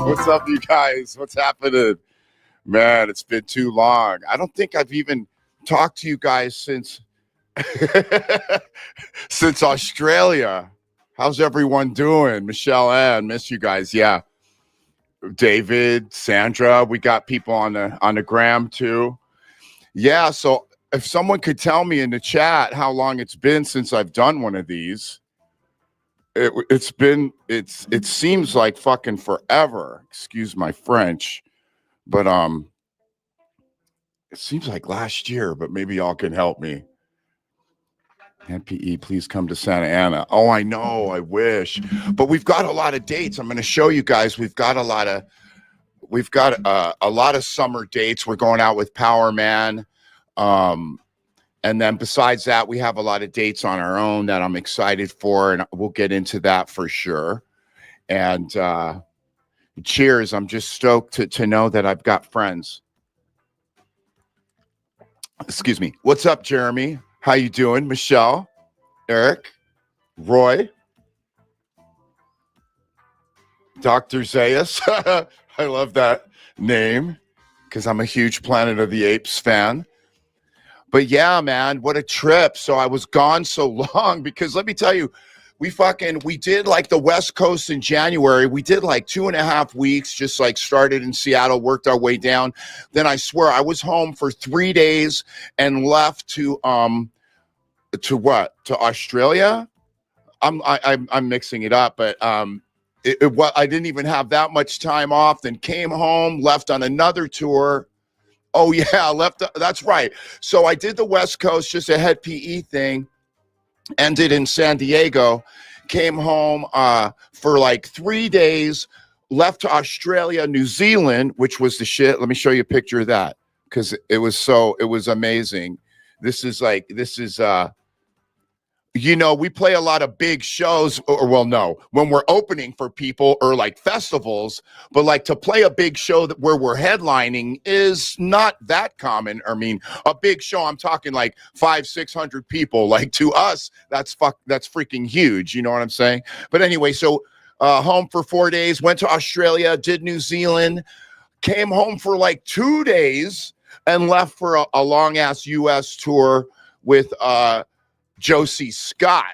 What's up, you guys? What's happening? Man, it's been too long. I don't think I've even talked to you guys since since Australia. How's everyone doing? Michelle Ann, miss you guys. Yeah. David, Sandra, we got people on the gram too. Yeah, so if someone could tell me in the chat how long it's been since I've done one of these. It seems like fucking forever. Excuse my French, but it seems like last year. But maybe y'all can help me. NPE, please come to Santa Ana. Oh, I know. I wish, but we've got a lot of dates. I'm going to show you guys. We've got a lot of summer dates. We're going out with Power Man. And then besides that, we have a lot of dates on our own that I'm excited for, and we'll get into that for sure. And cheers. I'm just stoked to know that I've got friends. Excuse me. What's up, Jeremy? How you doing? Michelle, Eric, Roy, Dr. Zayas. I love that name because I'm a huge Planet of the Apes fan. But yeah, man, what a trip. So I was gone so long because let me tell you, we did like the West Coast in January. We did like 2.5 weeks, just like started in Seattle, worked our way down. Then I swear I was home for 3 days and left to what? To Australia? I'm mixing it up, but I didn't even have that much time off. Then came home, left on another tour. Oh yeah, left. That's right. So I did the West Coast, just a head PE thing. Ended in San Diego. Came home for like 3 days. Left to Australia, New Zealand, which was the shit. Let me show you a picture of that because it was amazing. This is we play a lot of big shows, or well, no, when we're opening for people or like festivals, but like to play a big show where we're headlining is not that common. I mean, a big show, I'm talking like 500-600 people. Like to us, that's freaking huge. You know what I'm saying? But anyway, so home for 4 days, went to Australia, did New Zealand, came home for like 2 days, and left for a long ass US tour with Josie Scott,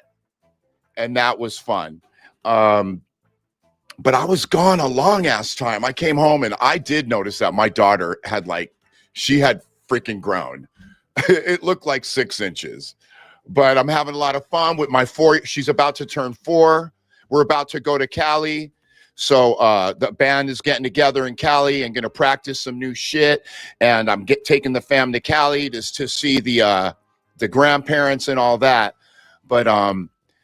and that was fun. But I was gone a long ass time. I came home and I did notice that my daughter she had freaking grown. It looked like 6 inches. But I'm having a lot of fun with my 4. She's about to turn 4. We're about to go to Cali. So the band is getting together in Cali and going to practice some new shit. And I'm taking the fam to Cali to see the grandparents and all that. But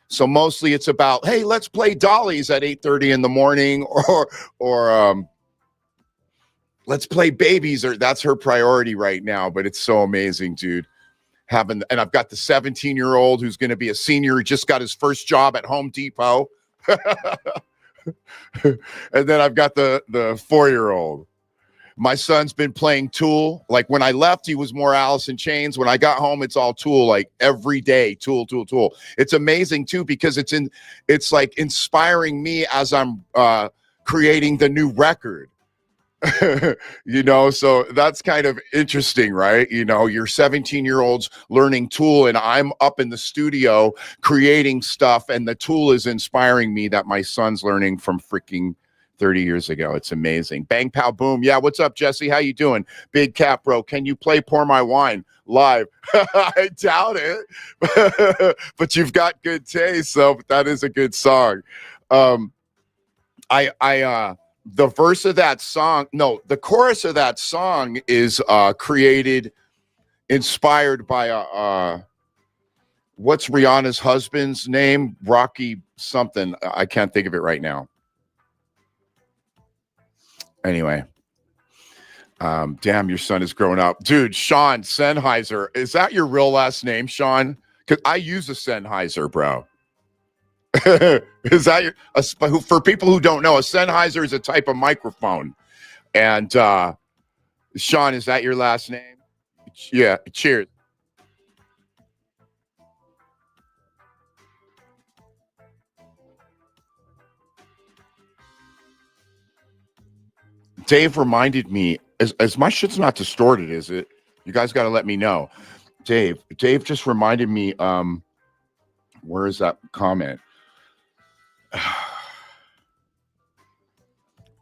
so mostly it's about, hey, let's play dollies at 8:30 in the morning, or let's play babies, or that's her priority right now. But it's so amazing, dude. And I've got the 17-year-old who's going to be a senior, who just got his first job at Home Depot. And then I've got the 4-year-old. My son's been playing Tool. Like when I left, he was more Alice in Chains. When I got home, it's all Tool, like every day, Tool. It's amazing too, because it's like inspiring me as I'm creating the new record. So that's kind of interesting, right? You're 17-year-olds learning Tool, and I'm up in the studio creating stuff, and the Tool is inspiring me that my son's learning from freaking 30 years ago. It's amazing. Bang, pow, boom. Yeah, what's up, Jesse? How you doing? Big Cat, bro. Can you play Pour My Wine live? I doubt it. But you've got good taste, so that is a good song. The verse of that song, no, the chorus of that song is inspired by what's Rihanna's husband's name? Rocky something. I can't think of it right now. Anyway, damn, your son is growing up. Dude, Sean Sennheiser. Is that your real last name, Sean? Because I use a Sennheiser, bro. Is that for people who don't know, a Sennheiser is a type of microphone. And Sean, is that your last name? Yeah, cheers. Dave reminded me, as my shit's not distorted, is it? You guys got to let me know. Dave just reminded me, where is that comment?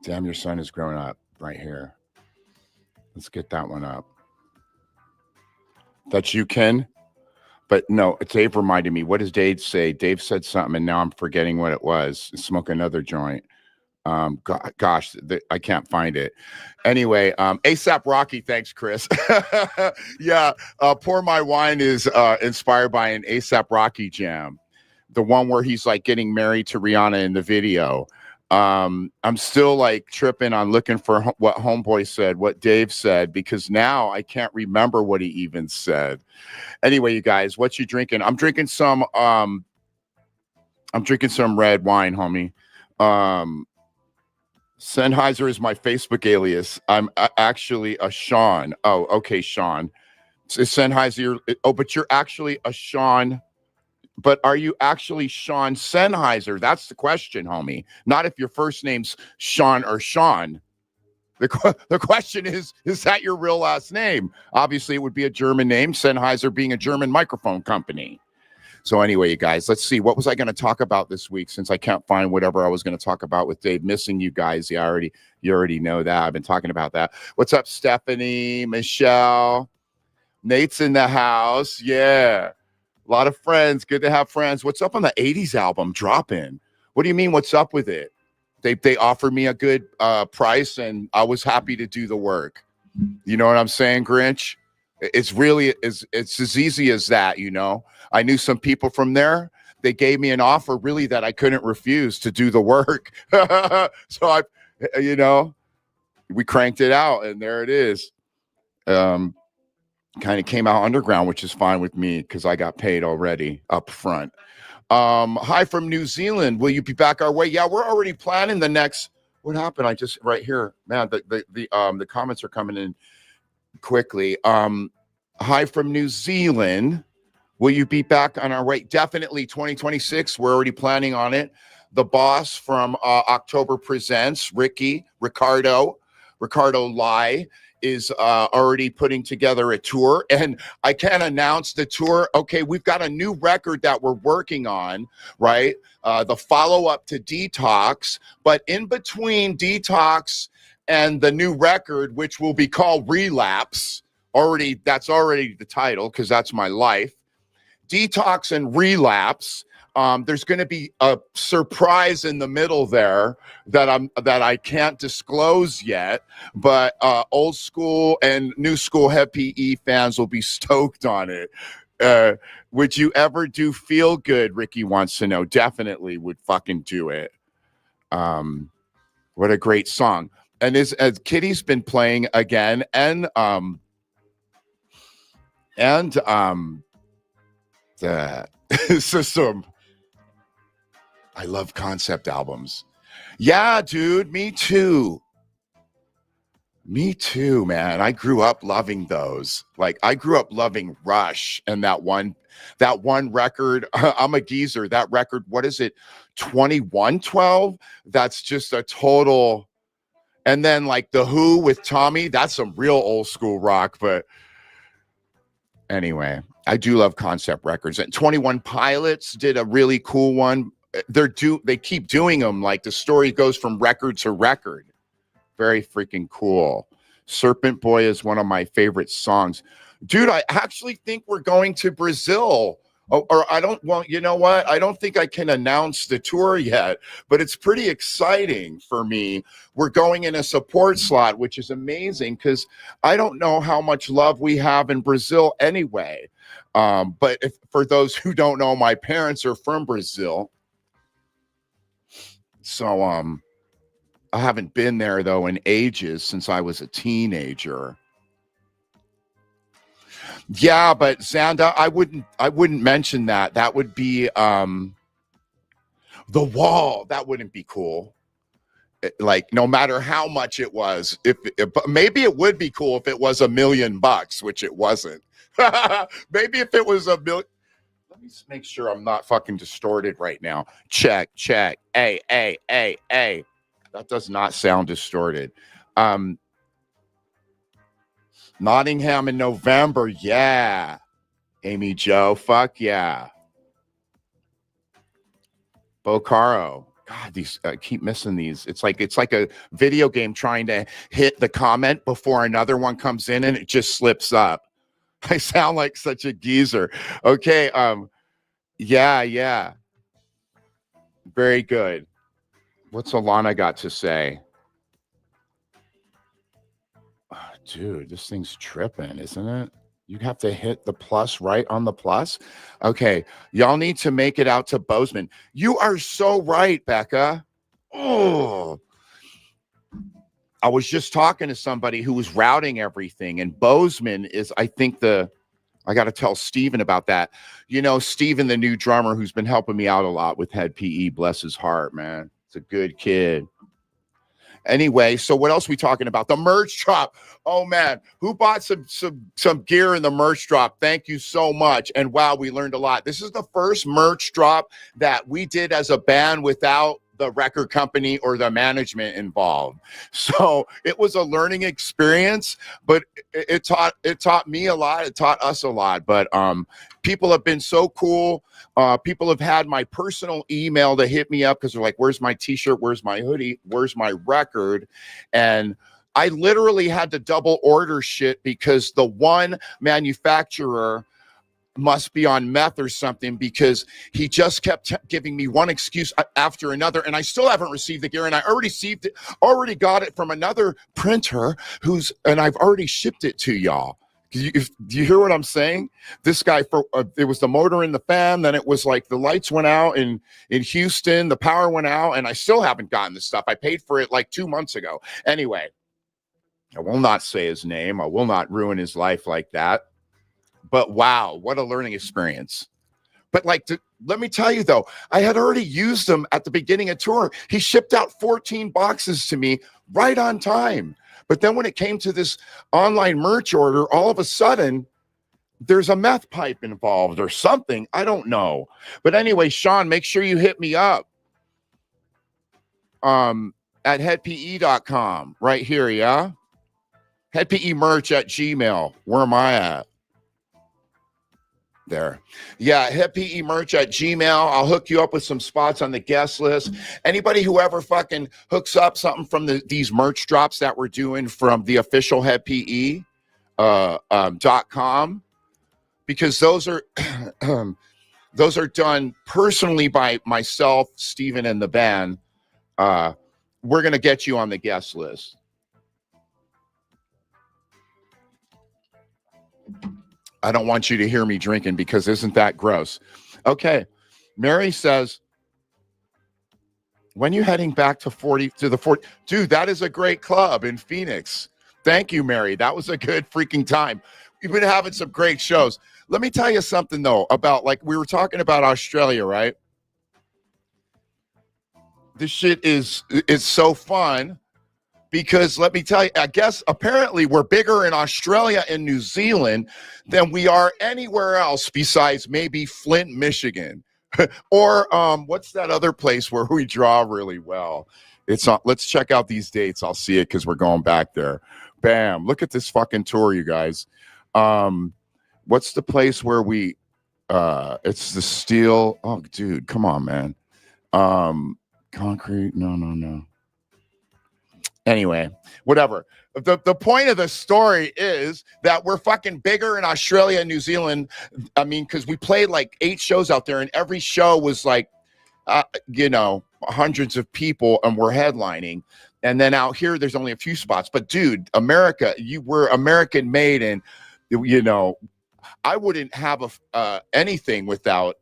Damn, your son is growing up right here. Let's get that one up. That's you, Ken? But no, Dave reminded me. What does Dave say? Dave said something, and now I'm forgetting what it was. Smoke another joint. Gosh, I can't find it. Anyway, ASAP Rocky. Thanks, Chris. Yeah, Pour My Wine is inspired by an ASAP Rocky jam. The one where he's like getting married to Rihanna in the video. I'm still like tripping on looking for what Homeboy said, what Dave said, because now I can't remember what he even said. Anyway, you guys, what you drinking? I'm drinking some red wine, homie. Sennheiser is my Facebook alias. I'm actually a Sean. Oh, okay, Sean. Is Sennheiser? Oh, but you're actually a Sean. But are you actually Sean Sennheiser? That's the question, homie. Not if your first name's Sean or Sean. The question is that your real last name? Obviously, it would be a German name, Sennheiser being a German microphone company. So anyway, you guys, let's see. What was I going to talk about this week, since I can't find whatever I was going to talk about with Dave? Missing you guys. You already know that. I've been talking about that. What's up, Stephanie, Michelle? Nate's in the house. Yeah. A lot of friends. Good to have friends. What's up on the 80s album? Drop in. What do you mean, what's up with it? They offered me a good price, and I was happy to do the work. You know what I'm saying, Grinch? It's as easy as that, I knew some people from there. They gave me an offer really that I couldn't refuse to do the work. So we cranked it out, and there it is. kind of came out underground, which is fine with me because I got paid already up front. Hi from New Zealand. Will you be back our way? Yeah, we're already planning the next. What happened? I just right here, man. The comments are coming in quickly. Hi from New Zealand. Will you be back on our way? Definitely 2026. We're already planning on it. The boss from October Presents, Ricardo Lai, is already putting together a tour. And I can announce the tour. Okay, we've got a new record that we're working on, right? The follow-up to Detox. But in between Detox and the new record, which will be called Relapse, that's already the title because that's my life. Detox and Relapse. There's going to be a surprise in the middle there that I can't disclose yet, but old school and new school Head PE fans will be stoked on it. Would you ever do Feel Good? Ricky wants to know. Definitely would fucking do it. What a great song. And as Kitty's been playing again, and the system. I love concept albums. Yeah, dude, me too. Me too, man. I grew up loving those. Like I grew up loving Rush and that one record. I'm a geezer. That record, what is it? 2112? That's just a total. And then like The Who with Tommy, that's some real old school rock, but anyway, I do love concept records. And 21 Pilots did a really cool one. They keep doing them. Like the story goes from record to record. Very freaking cool. Serpent Boy is one of my favorite songs. Dude, I actually think we're going to Brazil. Or I don't, well, you know what? I don't think I can announce the tour yet, but it's pretty exciting for me. We're going in a support slot, which is amazing because I don't know how much love we have in Brazil anyway. But for those who don't know, my parents are from Brazil. So I haven't been there though in ages since I was a teenager. Yeah, but Xanda, I wouldn't mention that. That would be The Wall. That wouldn't be cool. Like no matter how much it was, but maybe it would be cool if it was $1 million, which it wasn't. Maybe if it was $1 million. Let me just make sure I'm not fucking distorted right now. Check. Hey. That does not sound distorted. Nottingham in November. Yeah. Amy Joe. Fuck yeah. Bocaro. God, these I keep missing these. It's like a video game trying to hit the comment before another one comes in and it just slips up. I sound like such a geezer. Okay. Yeah. Very good. What's Alana got to say? Oh, dude, this thing's tripping, isn't it? You have to hit the plus right on the plus. Okay, y'all need to make it out to Bozeman. You are so right, Becca. Oh, I was just talking to somebody who was routing everything, and Bozeman is, I think, I got to tell Steven about that. You know, Steven, the new drummer who's been helping me out a lot with Head PE, bless his heart, man. It's a good kid. Anyway, so what else are we talking about? The merch drop. Oh man, who bought some gear in the merch drop? Thank you so much. And wow, we learned a lot. This is the first merch drop that we did as a band without the record company or the management involved. So it was a learning experience, but it taught me a lot. It taught us a lot. But people have been so cool. People have had my personal email to hit me up because they're like, where's my t-shirt? Where's my hoodie? Where's my record? And I literally had to double order shit because the one manufacturer must be on meth or something because he just kept giving me one excuse after another, and I still haven't received the gear, and I already got it from another printer and I've already shipped it to y'all. Do you hear what I'm saying? This guy, it was the motor in the fan, then it was like the lights went out in Houston, the power went out, and I still haven't gotten this stuff. I paid for it like 2 months ago. Anyway, I will not say his name. I will not ruin his life like that. But wow, what a learning experience. But like, let me tell you though, I had already used them at the beginning of tour. He shipped out 14 boxes to me right on time. But then when it came to this online merch order, all of a sudden, there's a meth pipe involved or something. I don't know. But anyway, Sean, make sure you hit me up at headpe.com right here, yeah? Headpemerch@gmail. Where am I at? There. Yeah, headpemerch@gmail. I'll hook you up with some spots on the guest list. Anybody who ever fucking hooks up something from these merch drops that we're doing from the official headpe.com, because those are those are done personally by myself, Steven, and the band. We're going to get you on the guest list. I don't want you to hear me drinking because isn't that gross? Okay. Mary says, when you heading back to the 40? Dude, that is a great club in Phoenix. Thank you, Mary. That was a good freaking time. We've been having some great shows. Let me tell you something, though, about, like, we were talking about Australia, right? This shit is so fun because, let me tell you, I guess apparently we're bigger in Australia and New Zealand than we are anywhere else besides maybe Flint, Michigan. Or what's that other place where we draw really well? It's on. Let's check out these dates. I'll see it because we're going back there. Bam! Look at this fucking tour, you guys. What's the place where we? It's the Steel. Oh, dude, come on, man. Concrete. No. Anyway, whatever. The point of the story is that we're fucking bigger in Australia and New Zealand. I mean, because we played like 8 shows out there, and every show was like, hundreds of people, and we're headlining. And then out here, there's only a few spots. But dude, America, you were American made, and I wouldn't have anything without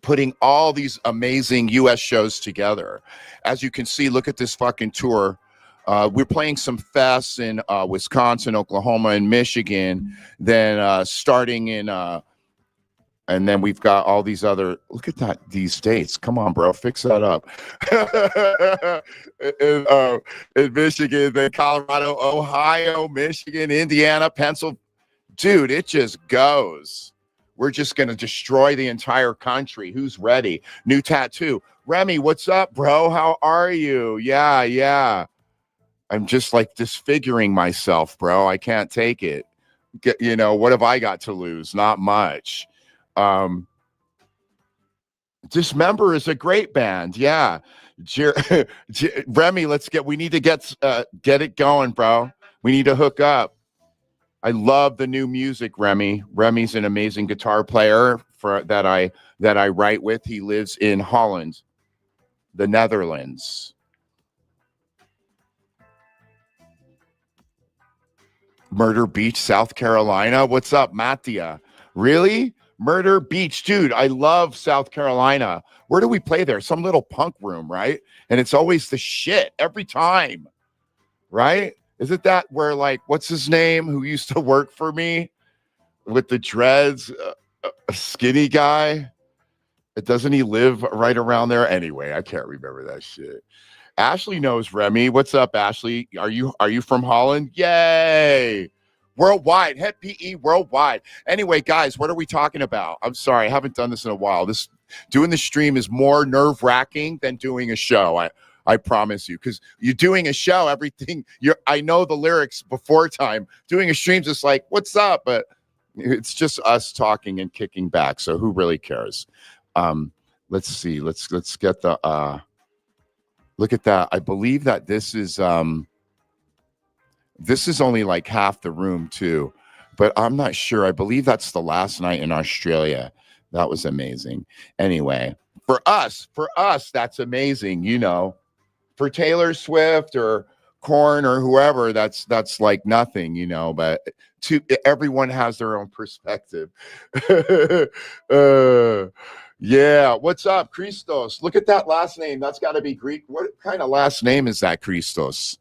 putting all these amazing U.S. shows together. As you can see, look at this fucking tour. We're playing some fests in Wisconsin, Oklahoma, and Michigan. Then starting in, and then we've got all these other. Look at these states. Come on, bro, fix that up. in Michigan, then Colorado, Ohio, Michigan, Indiana, Pennsylvania. Dude, it just goes. We're just going to destroy the entire country. Who's ready? New tattoo. Remy, what's up, bro? How are you? Yeah. I'm just like disfiguring myself, bro. I can't take it. What have I got to lose? Not much. Dismember is a great band. Yeah. Remy, we need to get it going, bro. We need to hook up. I love the new music, Remy. Remy's an amazing guitar player that I write with. He lives in Holland, the Netherlands. Murder Beach, South Carolina. What's up, Mattia? Really? Murder Beach, dude. I love South Carolina. Where do we play there? Some little punk room, right? And it's always the shit every time, right? Isn't that where, like, what's his name who used to work for me with the dreads, a skinny guy? Doesn't he live right around there? Anyway, I can't remember that shit. Ashley knows Remy. What's up, Ashley? Are you from Holland? Yay! Worldwide, Head PE worldwide. Anyway, guys, what are we talking about? I'm sorry, I haven't done this in a while. Doing the stream is more nerve-wracking than doing a show. I promise you, because you're doing a show, everything I know the lyrics before time. Doing a stream's just like, what's up? But it's just us talking and kicking back. So who really cares? Let's see. Let's get the look at that. I believe that this is only like half the room too, but I'm not sure. I believe that's the last night in Australia. That was amazing. Anyway, for us, that's amazing. For Taylor Swift or Korn or whoever, that's like nothing, but everyone has their own perspective. Yeah. What's up, Christos? Look at that last name. That's got to be Greek. What kind of last name is that, Christos?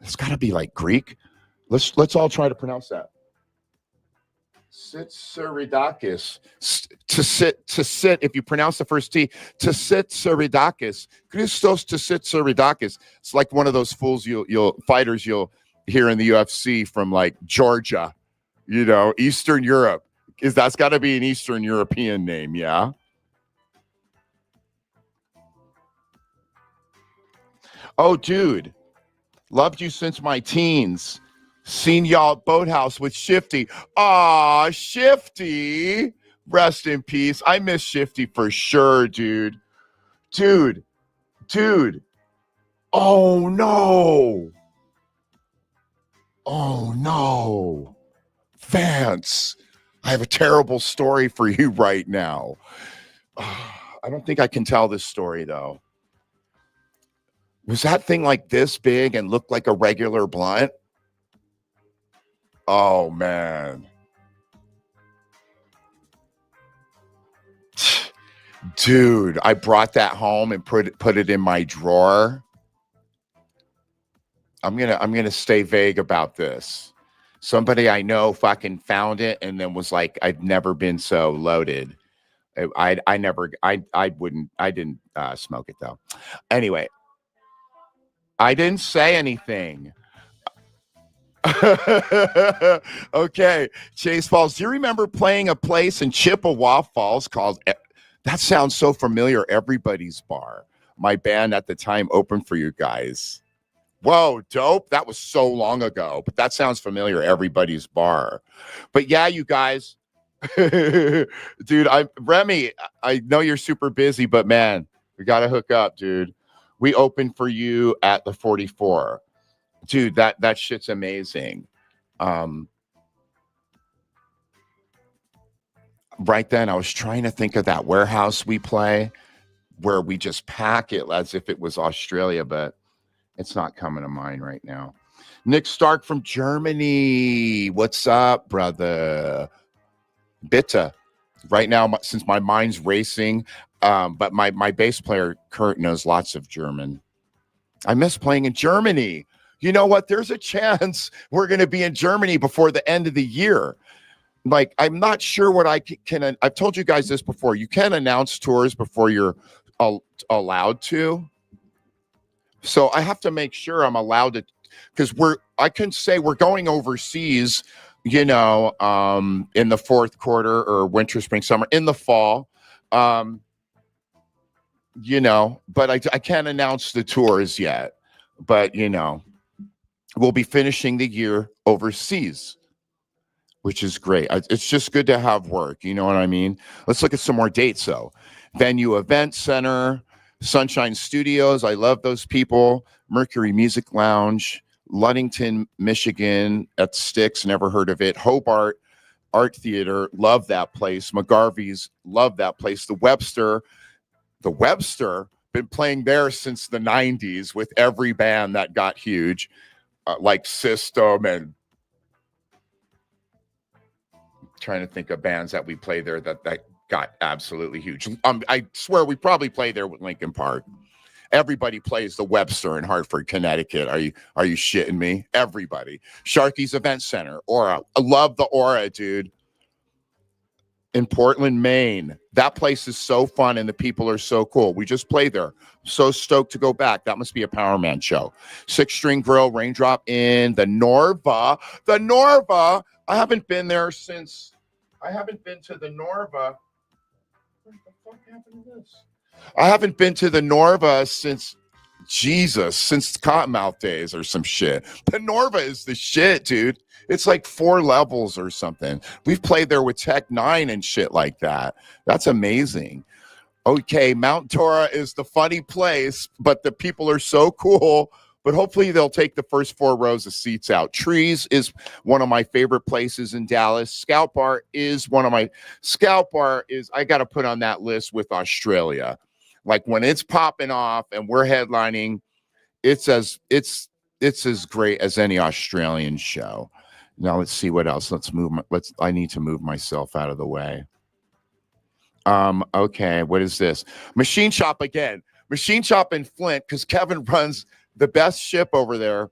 It's got to be like Greek. Let's all try to pronounce that. Sitsaridakis. To sit. If you pronounce the first T, to Sitsaridakis. Christos to Sitsaridakis. It's like one of those fools you'll fighters you'll hear in the UFC from like Georgia, Eastern Europe. That's got to be an Eastern European name, yeah. Oh, dude, loved you since my teens. Seen y'all at Boathouse with Shifty. Aw, Shifty. Rest in peace. I miss Shifty for sure, dude. Dude, dude. Oh, no. Oh, no. Vance, I have a terrible story for you right now. I don't think I can tell this story, though. Was that thing like this big and looked like a regular blunt? Oh, man. Dude, I brought that home and put it in my drawer. I'm gonna stay vague about this. Somebody I know fucking found it and then was like, I've never been so loaded. I didn't smoke it though. Anyway, I didn't say anything. Okay, Chase Falls. Do you remember playing a place in Chippewa Falls called? That sounds so familiar. Everybody's Bar. My band at the time opened for you guys. Whoa, dope. That was so long ago, but that sounds familiar. Everybody's Bar. But yeah, you guys, dude, Remy, I know you're super busy, but man, we got to hook up, dude. We opened for you at the 44. Dude, that shit's amazing. Right then, I was trying to think of that warehouse we play where we just pack it as if it was Australia, but it's not coming to mind right now. Nick Stark from Germany. What's up, brother? Bitte. Right now, since my mind's racing, but my bass player, Kurt, knows lots of German. I miss playing in Germany. You know what? There's a chance we're going to be in Germany before the end of the year. Like, I'm not sure what I can. I've told you guys this before. You can announce tours before you're allowed to. So I have to make sure I'm allowed to, because I can say we're going overseas, in the fourth quarter or winter, spring, summer, in the fall, but I can't announce the tours yet. But, we'll be finishing the year overseas, which is great. It's just good to have work. You know what I mean? Let's look at some more dates, though. Venue Event Center, Sunshine Studios. I love those people. Mercury Music Lounge, Ludington, Michigan at Styx. Never heard of it. Hobart Art Theater. Love that place. McGarvey's. Love that place. The Webster. Been playing there since the 90s with every band that got huge, like System and trying to think of bands that we play there that got absolutely huge. I swear we probably play there with Linkin Park. Everybody plays the Webster in Hartford, Connecticut. Are you shitting me? Everybody. Sharky's Event Center, Aura. I love the Aura, dude. In Portland, Maine. That place is so fun and the people are so cool. We just played there. So stoked to go back. That must be a Power Man show. Six String Grill, Raindrop Inn, the Norva. The Norva. I haven't been to the Norva. What the fuck happened to this? I haven't been to the Norva since Cottonmouth days or some shit. The Norva is the shit, dude. It's like 4 levels or something. We've played there with Tech 9 and shit like that. That's amazing. Okay, Mount Dora is the funny place, but the people are so cool. But hopefully they'll take the first 4 rows of seats out. Trees is one of my favorite places in Dallas. Scout Bar is I got to put on that list with Australia. Like when it's popping off and we're headlining, it's as great as any Australian show. Now let's see what else. I need to move myself out of the way. Okay, what is this? Machine Shop again. Machine Shop in Flint, because Kevin runs the best ship over there.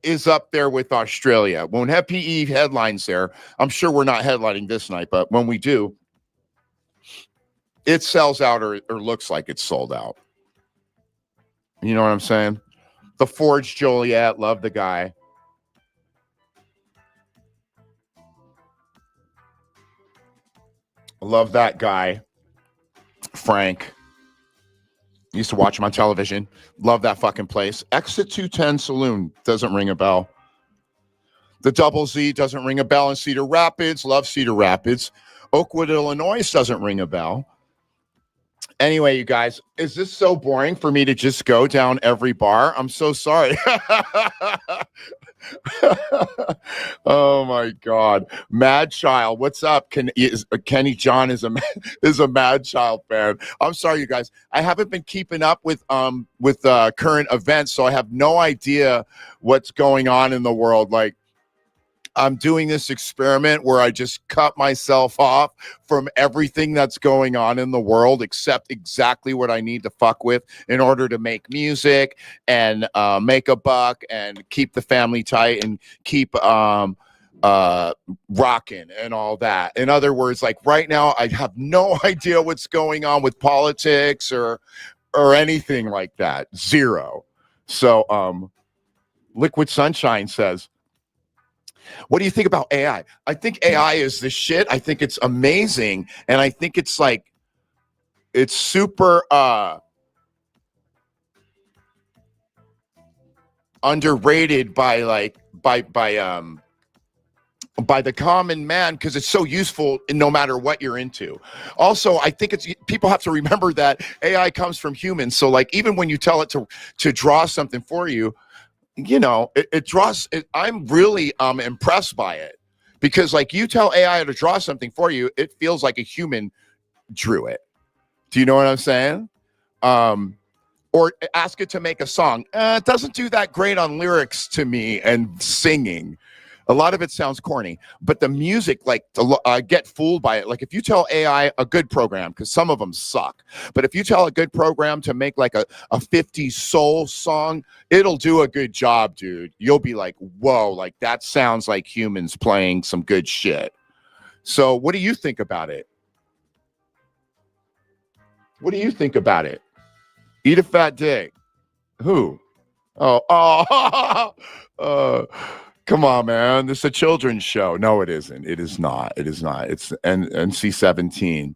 is up there with Australia. Won't have PE headlines there. I'm sure we're not headlining this night, but when we do, it sells out or looks like it's sold out. You know what I'm saying? The Forge Joliet, love the guy. Love that guy. Frank. Used to watch him on television. Love that fucking place. Exit 210 Saloon doesn't ring a bell. The Double Z doesn't ring a bell in Cedar Rapids. Love Cedar Rapids. Oakwood, Illinois doesn't ring a bell. Anyway, you guys, is this so boring for me to just go down every bar? I'm so sorry. Oh my God, Mad Child, what's up? Kenny John is a Mad Child fan. I'm sorry, you guys. I haven't been keeping up with current events, so I have no idea what's going on in the world. Like, I'm doing this experiment where I just cut myself off from everything that's going on in the world except exactly what I need to fuck with in order to make music and make a buck and keep the family tight and keep rocking and all that. In other words, like right now, I have no idea what's going on with politics or anything like that. Zero. So Liquid Sunshine says, what do you think about AI? I think AI is the shit. I think it's amazing. And I think it's like, it's super underrated by the common man because it's so useful no matter what you're into. Also, I think people have to remember that AI comes from humans. So like, even when you tell it to draw something for you, you know, it draws. I'm really impressed by it because, like, you tell AI to draw something for you, it feels like a human drew it. Do you know what I'm saying? Or ask it to make a song. It doesn't do that great on lyrics to me and singing. A lot of it sounds corny, but the music, like, I get fooled by it. Like, if you tell AI a good program, because some of them suck, but if you tell a good program to make like a 50s soul song, it'll do a good job, dude. You'll be like, whoa, like that sounds like humans playing some good shit. So what do you think about it? What do you think about it? Eat a fat dick. Who? Oh, come on, man. This is a children's show. No, it isn't. It is not. It is not. It's NC-17.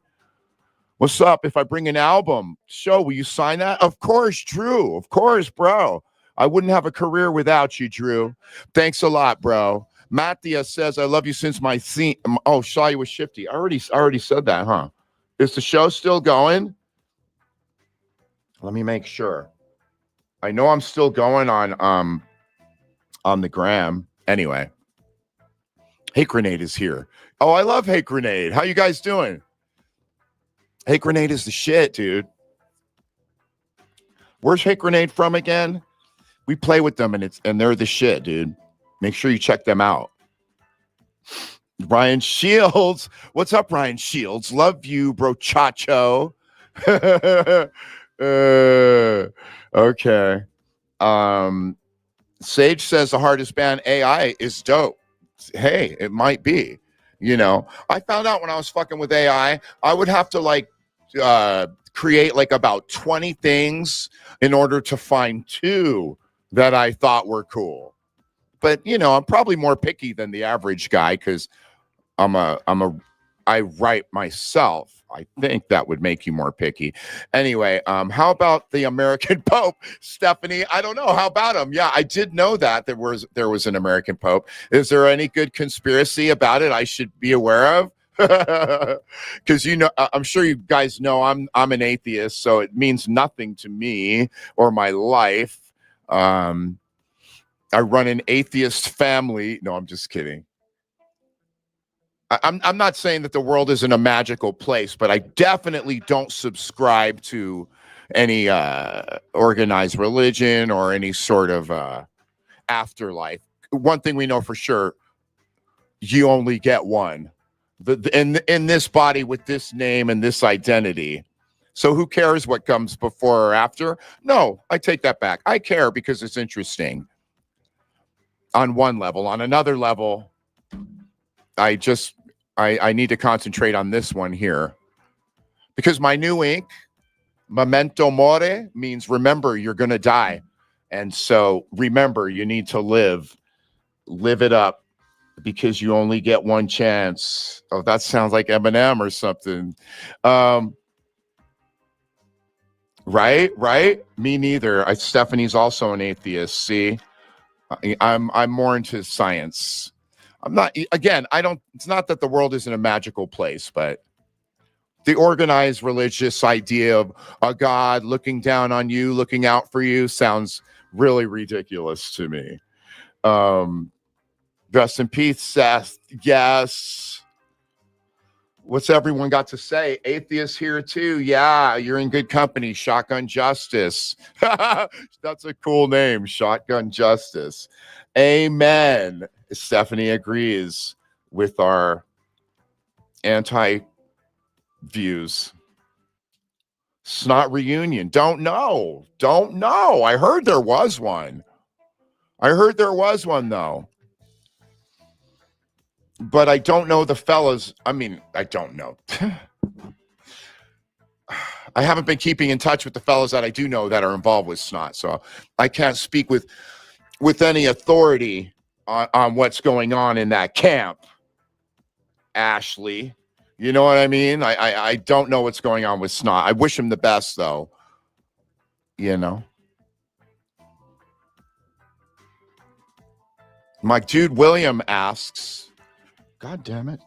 What's up? If I bring an album show, will you sign that? Of course, Drew. Of course, bro. I wouldn't have a career without you, Drew. Thanks a lot, bro. Matthia says, I love you since my scene. Oh, saw you with Shifty. I already said that, huh? Is the show still going? Let me make sure. I know I'm still going on the gram. Anyway, Hate Grenade is here. Oh, I love Hate Grenade. How you guys doing? Hate Grenade is the shit, dude. Where's Hate Grenade from again? We play with them and they're the shit, dude. Make sure you check them out. Ryan Shields. What's up, Ryan Shields? Love you, bro, chacho. Okay. Sage says the hardest band AI is dope. Hey, it might be. You know, I found out when I was fucking with AI, I would have to like create like about 20 things in order to find 2 that I thought were cool. But you know, I'm probably more picky than the average guy because I write myself. I think that would make you more picky. Anyway, how about the American Pope, Stephanie? I don't know. How about him? Yeah, I did know that there was an American Pope. Is there any good conspiracy about it I should be aware of? Because you know, I'm sure you guys know I'm an atheist, so it means nothing to me or my life. I run an atheist family. No, I'm just kidding. I'm not saying that the world isn't a magical place, but I definitely don't subscribe to any organized religion or any sort of afterlife. One thing we know for sure, you only get one. In this body with this name and this identity. So who cares what comes before or after? No, I take that back. I care because it's interesting. on one level. On another level, I need to concentrate on this one here because my new ink, Memento Mori, means remember you're going to die. And so remember, you need to live it up because you only get one chance. Oh, that sounds like Eminem or something. Right. Me neither. Stephanie's also an atheist. See, I'm more into science. I'm not, again, it's not that the world isn't a magical place, but the organized religious idea of a God looking down on you, looking out for you sounds really ridiculous to me. Rest in peace, Seth. Yes. What's everyone got to say? Atheists here too. Yeah, you're in good company. Shotgun Justice. That's a cool name. Shotgun Justice. Amen. Stephanie agrees with our anti-views. Snot reunion. Don't know. I heard there was one. Though. But I don't know the fellas. I mean, I don't know. I haven't been keeping in touch with the fellas that I do know that are involved with Snot, so I can't speak with any authority on what's going on in that camp. Ashley, you know what I mean? I don't know what's going on with Snot. I wish him the best, though. You know, my dude William asks, God damn it.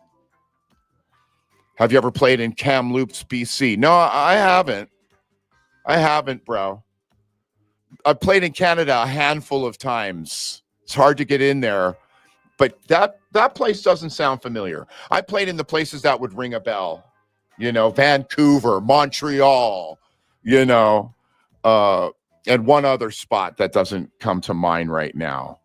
Have you ever played in Kamloops, BC? No, I haven't. Bro. I've played in Canada a handful of times. It's hard to get in there, but that place doesn't sound familiar. I played in the places that would ring a bell. You know, Vancouver, Montreal, you know, and one other spot that doesn't come to mind right now.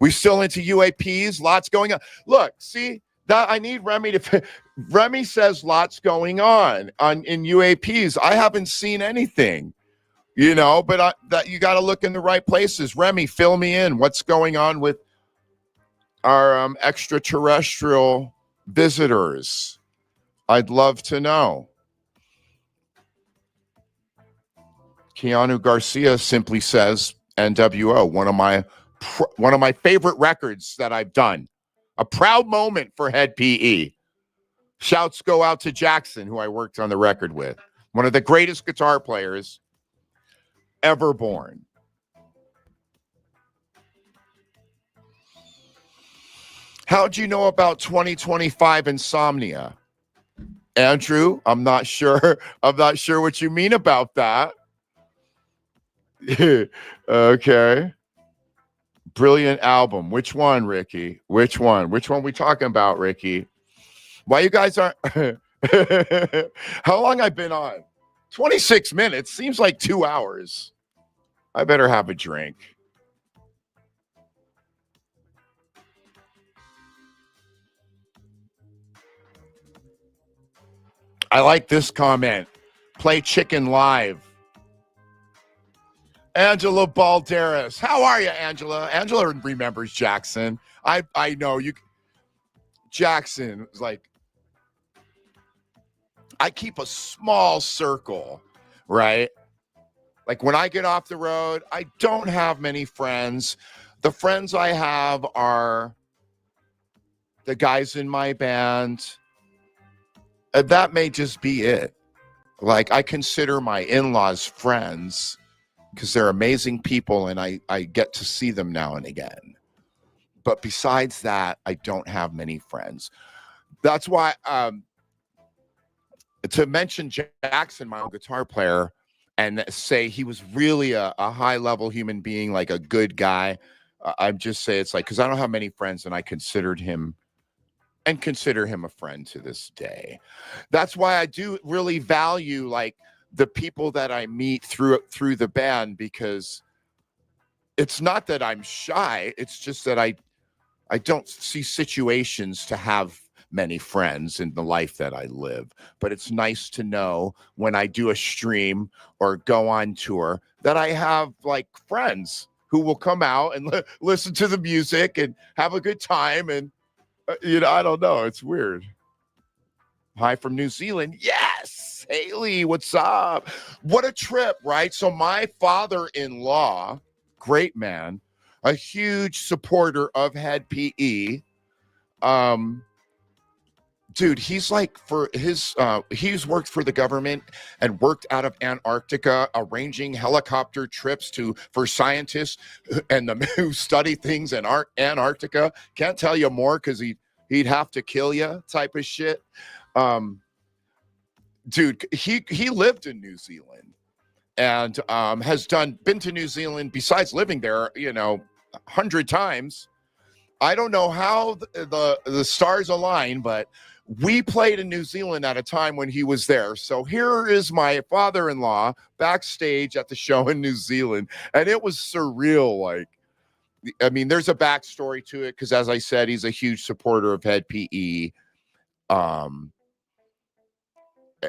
We still into UAPs? Lots going on. Look, see, that I need Remy to. Remy says lots going on in UAPs. I haven't seen anything, you know, but that you got to look in the right places. Remy, fill me in. What's going on with our extraterrestrial visitors? I'd love to know. Keanu Garcia simply says, NWO, one of my favorite records that I've done. A proud moment for Head PE. Shouts go out to Jackson, who I worked on the record with. One of the greatest guitar players ever born. How'd you know about 2025 insomnia? Andrew, I'm not sure what you mean about that. Okay. Brilliant album. Which one, Ricky? Which one we talking about, Ricky? Why you guys aren't how long I've been on? 26 minutes. Seems like 2 hours. I better have a drink. I like this comment. Play Chicken Live. Angela Balderas. How are you, Angela? Angela remembers Jackson. I know you. Jackson was like, I keep a small circle, right? Like when I get off the road, I don't have many friends. The friends I have are the guys in my band. That may just be it. Like I consider my in-laws friends because they're amazing people and I get to see them now and again. But besides that, I don't have many friends. That's why to mention Jackson, my own guitar player, and say he was really a high-level human being, like a good guy, I just say it's like, because I don't have many friends, and I consider him a friend to this day. That's why I do really value like the people that I meet through the band, because it's not that I'm shy. It's just that I don't see situations to have many friends in the life that I live. But it's nice to know when I do a stream or go on tour that I have like friends who will come out and listen to the music and have a good time. And, I don't know. It's weird. Hi from New Zealand. Yes. Haley, what's up? What a trip, right? So my father-in-law, great man, a huge supporter of Head PE. Dude, he's like he's worked for the government and worked out of Antarctica, arranging helicopter trips for scientists and who study things in Antarctica. Can't tell you more because he'd have to kill you type of shit. Dude, he lived in New Zealand and has been to New Zealand besides living there, 100 times. I don't know how the stars align, but we played in New Zealand at a time when he was there. So here is my father-in-law backstage at the show in New Zealand, and it was surreal. Like, I mean, there's a backstory to it because, as I said, he's a huge supporter of Head PE.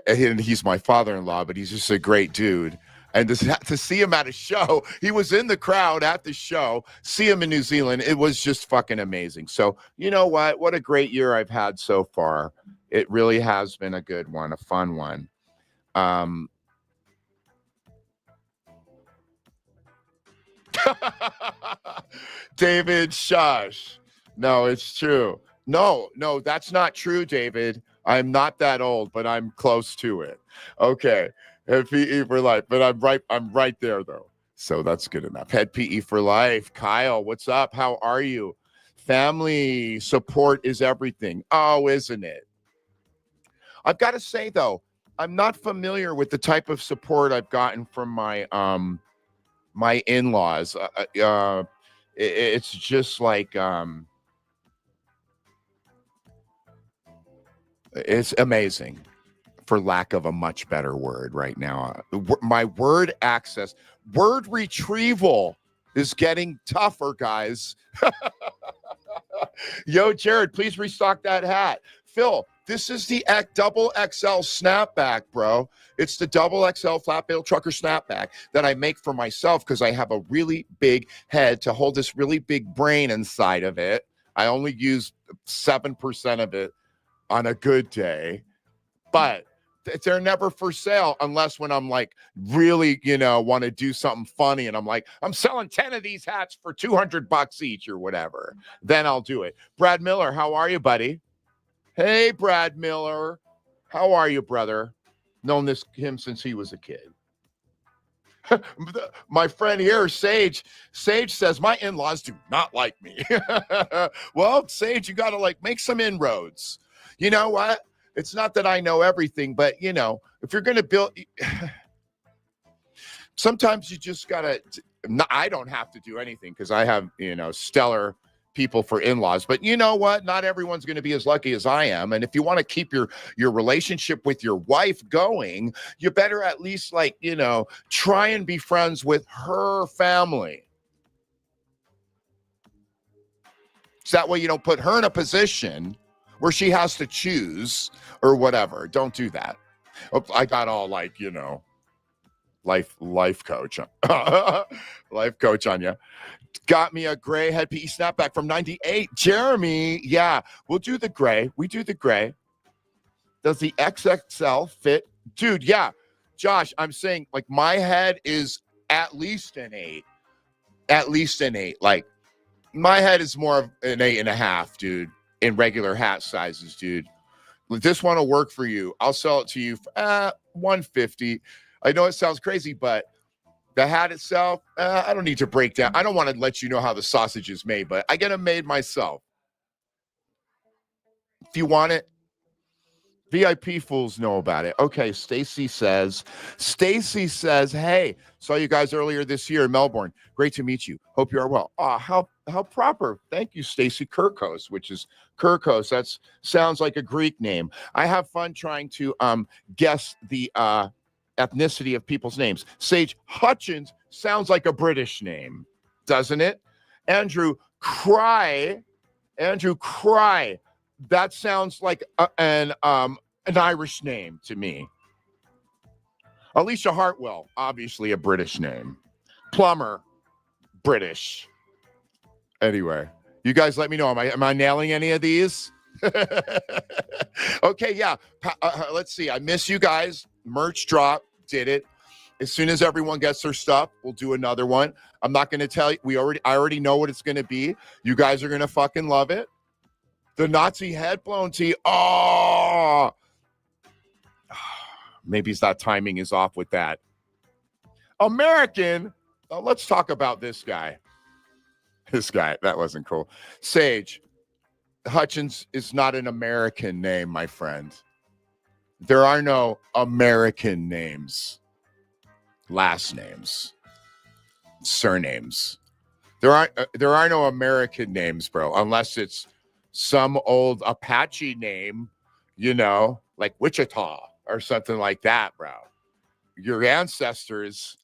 And he's my father-in-law, but he's just a great dude. And to see him at a show, he was in the crowd at the show, see him in New Zealand, it was just fucking amazing. So, you know what? What a great year I've had so far. It really has been a good one, a fun one. David, shush. No, it's true. No, that's not true, David. I'm not that old, but I'm close to it. Okay. Head PE for life, but I'm right there though. So that's good enough. Head PE for life. Kyle, what's up? How are you? Family support is everything. Oh, isn't it? I've got to say though, I'm not familiar with the type of support I've gotten from my in-laws. It's just like it's amazing, for lack of a much better word right now. My word retrieval is getting tougher, guys. Yo, Jared, please restock that hat. Phil, this is the double XL snapback, bro. It's the double XL flat bale trucker snapback that I make for myself because I have a really big head to hold this really big brain inside of it. I only use 7% of it on a good day, but they're never for sale unless when I'm like really, want to do something funny and I'm like, I'm selling 10 of these hats for $200 each or whatever. Then I'll do it. Brad Miller, how are you, buddy? Hey, Brad Miller. How are you, brother? Known him since he was a kid. My friend here, Sage says, my in-laws do not like me. Well, Sage, you got to make some inroads. You know what? It's not that I know everything, but, if you're going to build, sometimes you just got to, I don't have to do anything because I have, stellar people for in-laws, but you know what? Not everyone's going to be as lucky as I am. And if you want to keep your relationship with your wife going, you better at least try and be friends with her family. So that way you don't put her in a position where she has to choose or whatever. Don't do that. I got all life coach. Life coach on you. Got me a gray Head PE snapback from 98. Jeremy, yeah, we'll do the gray. We do the gray. Does the XXL fit? Dude, yeah. Josh, I'm saying my head is at least an 8. At least an 8. My head is more of an 8.5, dude, in regular hat sizes, dude. This one will work for you. I'll sell it to you for $150. I know it sounds crazy, but the hat itself, I don't need to break down. I don't want to let you know how the sausage is made, but I get them made myself. If you want it, VIP fools know about it. Okay, Stacy says, hey, saw you guys earlier this year in Melbourne. Great to meet you. Hope you are well. Oh, how proper. Thank you, Stacy. Kirkos, which is Kirkos. That sounds like a Greek name. I have fun trying to guess the ethnicity of people's names. Sage Hutchins sounds like a British name, doesn't it? Andrew Cry. That sounds like an Irish name to me. Alicia Hartwell, obviously a British name. Plumber, British. Anyway, you guys let me know. Am I nailing any of these? Okay, yeah. Let's see. I miss you guys. Merch drop. Did it. As soon as everyone gets their stuff, we'll do another one. I'm not going to tell you. I already know what it's going to be. You guys are going to fucking love it. The Nazi head blown tee. Oh, maybe it's that timing is off with that. American. Let's talk about this guy. This guy. That wasn't cool. Sage. Hutchins is not an American name, my friend. There are no American names. Last names. Surnames. There are no American names, bro, unless it's some old Apache name, like Wichita or something like that, bro. Your ancestors,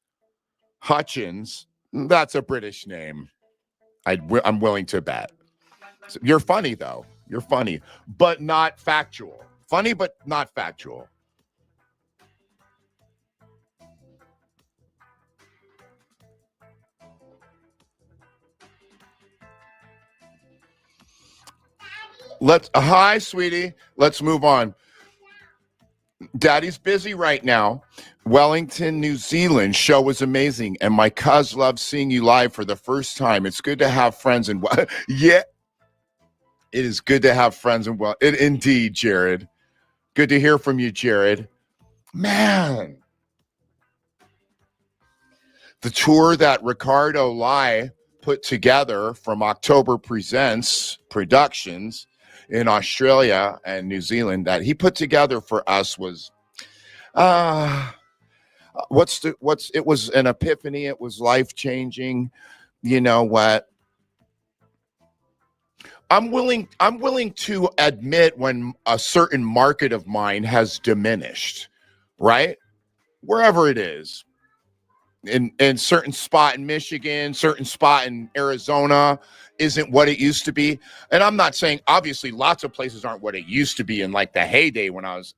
Hutchins, that's a British name. I'm willing to bet. You're funny, though. You're funny, but not factual. Funny, but not factual. Hi, sweetie. Let's move on. Daddy's busy right now. Wellington, New Zealand show was amazing, and my cuz loves seeing you live for the first time. It's good to have friends and yeah, it is good to have friends and indeed, Jared. Good to hear from you, Jared. Man, the tour that Ricardo Lai put together from October Presents Productions in Australia and New Zealand that he put together for us was it was an epiphany. It was life-changing. You know what? I'm willing to admit when a certain market of mine has diminished, right? Wherever it is. In certain spot in Michigan, certain spot in Arizona isn't what it used to be. And I'm not saying, obviously, lots of places aren't what it used to be in like the heyday when I was,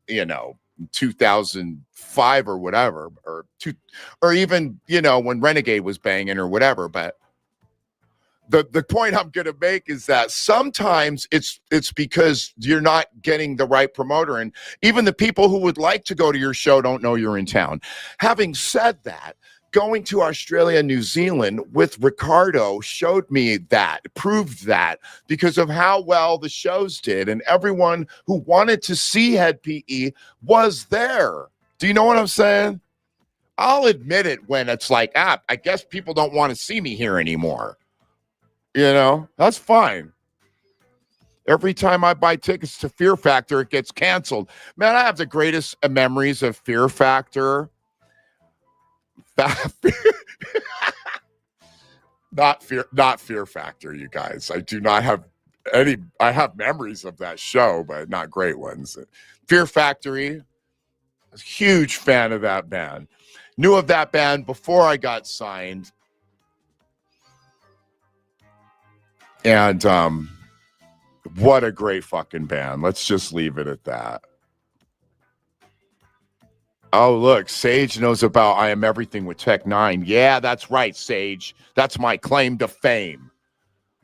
2005 or whatever, or even, when Renegade was banging or whatever. But the point I'm going to make is that sometimes it's because you're not getting the right promoter. And even the people who would like to go to your show don't know you're in town. Having said that, going to Australia and New Zealand with Ricardo showed me that, proved that, because of how well the shows did. And everyone who wanted to see Head PE was there. Do you know what I'm saying? I'll admit it when it's like, I guess people don't want to see me here anymore. That's fine. Every time I buy tickets to Fear Factor, it gets canceled. Man, I have the greatest memories of Fear Factor. Not Fear Factor, you guys. I do not have any. I have memories of that show, but not great ones. Fear Factory. A huge fan of that band. Knew of that band before I got signed. And what a great fucking band. Let's just leave it at that. Oh, look, Sage knows about I Am Everything with Tech 9. Yeah, that's right, Sage. That's my claim to fame.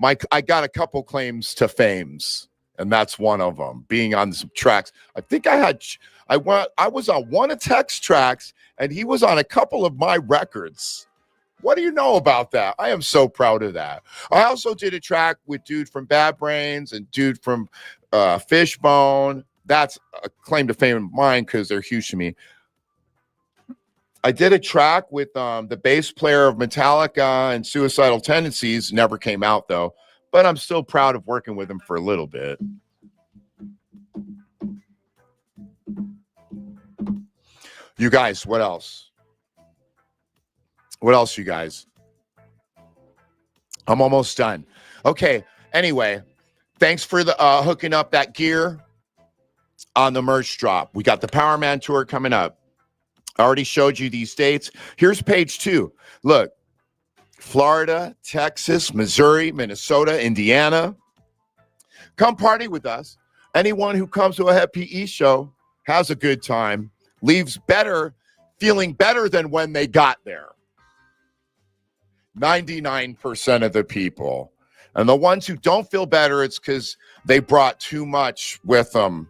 I got a couple claims to fames, and that's one of them, being on some tracks. I think I was on one of Tech's tracks, and he was on a couple of my records. What do you know about that? I am so proud of that. I also did a track with dude from Bad Brains and dude from Fishbone. That's a claim to fame of mine because they're huge to me. I did a track with the bass player of Metallica and Suicidal Tendencies. Never came out, though. But I'm still proud of working with him for a little bit. You guys, what else? What else, you guys? I'm almost done. Okay, anyway, thanks for the hooking up that gear on the merch drop. We got the Power Man Tour coming up. I already showed you these dates. Here's page 2. Look, Florida, Texas, Missouri, Minnesota, Indiana. Come party with us. Anyone who comes to a Head PE show has a good time, leaves better, feeling better than when they got there. 99% of the people. And the ones who don't feel better, it's because they brought too much with them.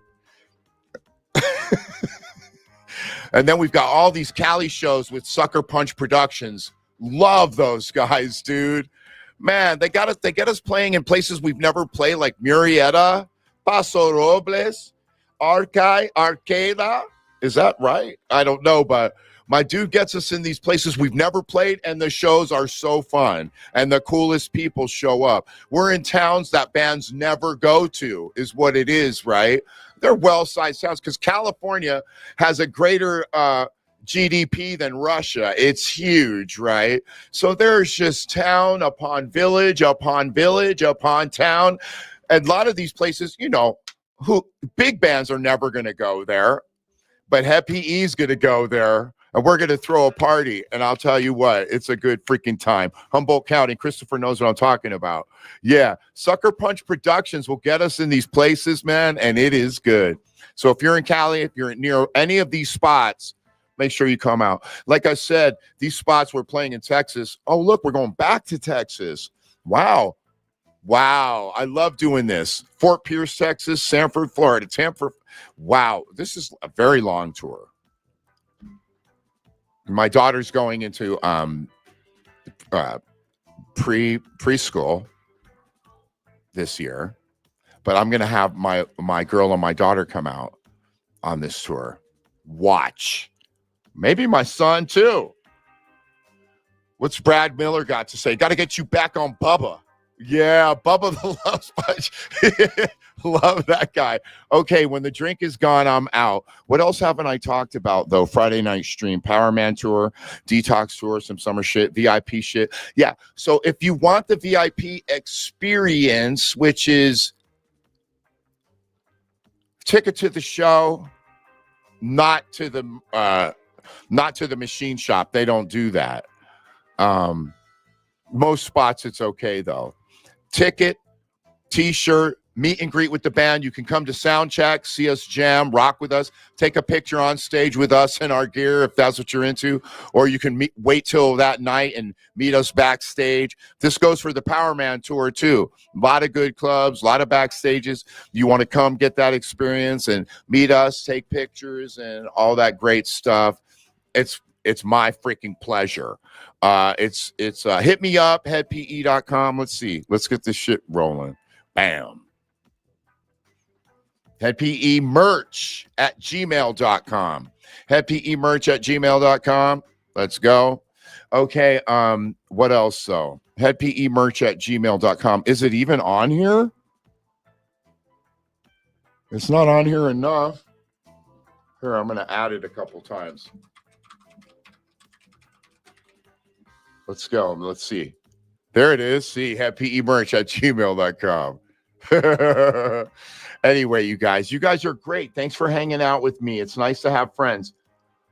And then we've got all these Cali shows with Sucker Punch Productions. Love those guys, dude. Man, they get us playing in places we've never played, like Murrieta, Paso Robles, Arcada. Is that right? I don't know, but my dude gets us in these places we've never played, and the shows are so fun, and the coolest people show up. We're in towns that bands never go to, is what it is, right? They're well-sized towns, because California has a greater GDP than Russia. It's huge, right? So there's just town upon village upon village upon town. And a lot of these places, you know, big bands are never going to go there, but Head PE is going to go there, and we're going to throw a party. And I'll tell you what, it's a good freaking time. Humboldt County, Christopher knows what I'm talking about. Yeah, Sucker Punch Productions will get us in these places, man, and it is good. So if you're in Cali, if you're near any of these spots, make sure you come out. Like I said, these spots we're playing in Texas. Oh, look, we're going back to Texas. Wow. I love doing this. Fort Pierce, Texas, Sanford, Florida, Tampa. Wow, this is a very long tour. My daughter's going into preschool this year, but I'm going to have my girl and my daughter come out on this tour. Watch. Maybe my son, too. What's Brad Miller got to say? Got to get you back on Bubba. Yeah, Bubba the Love Sponge. Love that guy. Okay, when the drink is gone, I'm out. What else haven't I talked about, though? Friday night stream, Power Man tour, Detox tour, some summer shit, VIP shit. Yeah, so if you want the VIP experience, which is ticket to the show, not to the machine shop. They don't do that. Most spots it's okay though. Ticket, t-shirt, meet and greet with the band. You can come to sound check, see us jam, rock with us, take a picture on stage with us in our gear if that's what you're into, or you can wait till that night and meet us backstage. This goes for the Power Man tour too. A lot of good clubs, a lot of backstages. You want to come get that experience and meet us, take pictures and all that great stuff. It's my freaking pleasure. It's hit me up, headpe.com. Let's see. Let's get this shit rolling. Bam. Headpe merch at gmail.com. Headpe merch at gmail.com. Let's go. Okay. What else though? Headpe merch at gmail.com. Is it even on here? It's not on here enough. Here, I'm going to add it a couple times. Let's go. Let's see. There it is. See, Headpe merch at gmail.com. Anyway, you guys are great. Thanks for hanging out with me. It's nice to have friends.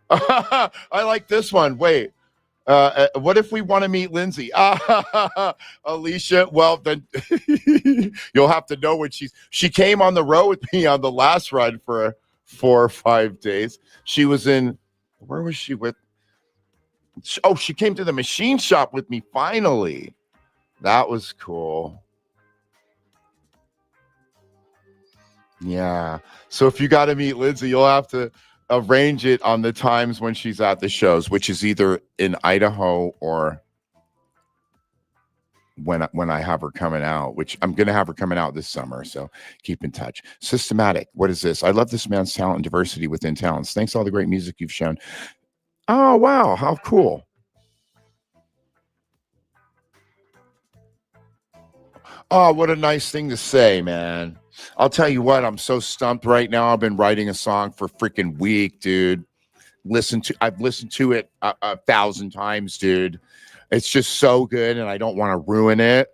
I like this one. Wait, what if we want to meet Lindsay? Alicia, well, then you'll have to know when she came on the road with me on the last run for 4 or 5 days. She was in, where was she with? Oh, she came to the machine shop with me finally. That was cool. Yeah. So if you got to meet Lindsay, you'll have to arrange it on the times when she's at the shows, which is either in Idaho or when I have her coming out, which I'm going to have her coming out this summer. So keep in touch. Systematic. What is this? I love this man's talent and diversity within talents. Thanks for all the great music you've shown. Oh, wow. How cool. Oh, what a nice thing to say, man. I'll tell you what, I'm so stumped right now. I've been writing a song for freaking week, dude. I've listened to it a 1,000 times, dude. It's just so good, and I don't want to ruin it.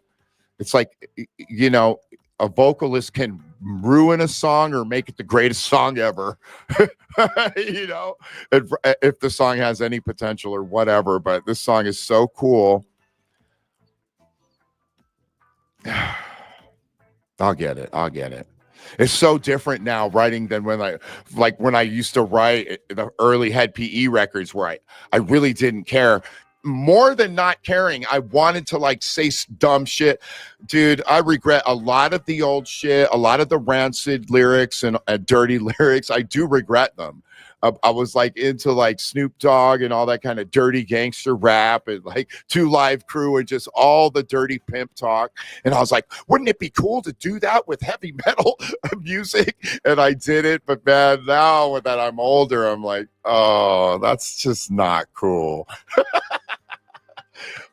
It's like, you know, a vocalist can ruin a song or make it the greatest song ever. You know, if the song has any potential or whatever, but this song is so cool. I'll get it. It's so different now writing than when I used to write the early Head PE records where I really didn't care. more than not caring, I wanted to like say dumb shit. Dude, I regret a lot of the old shit, a lot of the rancid lyrics and dirty lyrics. I do regret them. I was like into like Snoop Dogg and all that kind of dirty gangster rap and like Two Live Crew and just all the dirty pimp talk. And I was like, wouldn't it be cool to do that with heavy metal music? And I did it. But man, now that I'm older, I'm like, oh, that's just not cool.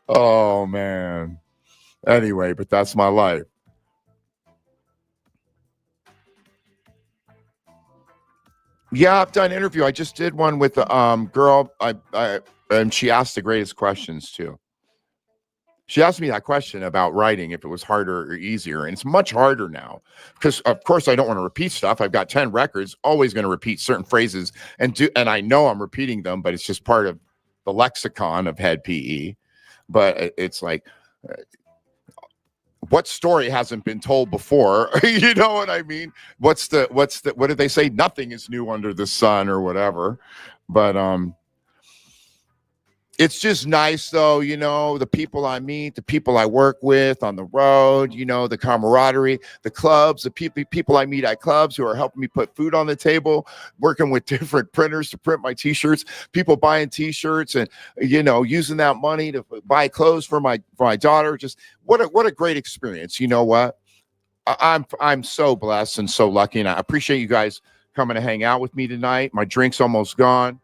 Oh man. Anyway, but that's my life. Yeah, I've done interview. I just did one with a girl. I and she asked the greatest questions too. She asked me that question about writing, if it was harder or easier, and it's much harder now because, of course, I don't want to repeat stuff. I've got 10 records, always going to repeat certain phrases, and I know I'm repeating them, but it's just part of the lexicon of head PE. But it's like, what story hasn't been told before? You know what I mean? What did they say? Nothing is new under the sun or whatever. But it's just nice though, the people I meet, the people I work with on the road, the camaraderie, the clubs, the people I meet at clubs who are helping me put food on the table, working with different printers to print my t-shirts, people buying t-shirts and using that money to buy clothes for my daughter. Just what a great experience. You know what? I'm so blessed and so lucky, and I appreciate you guys coming to hang out with me tonight. My drink's almost gone.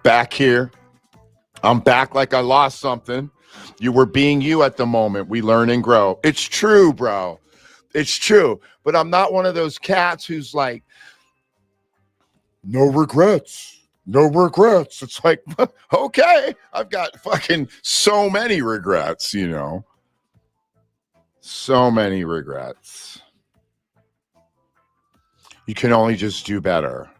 Back here. I'm back like I lost something. You were being you at the moment. We learn and grow. It's true, bro. It's true. But I'm not one of those cats who's like, no regrets. No regrets. It's like, okay, I've got fucking so many regrets, So many regrets. You can only just do better.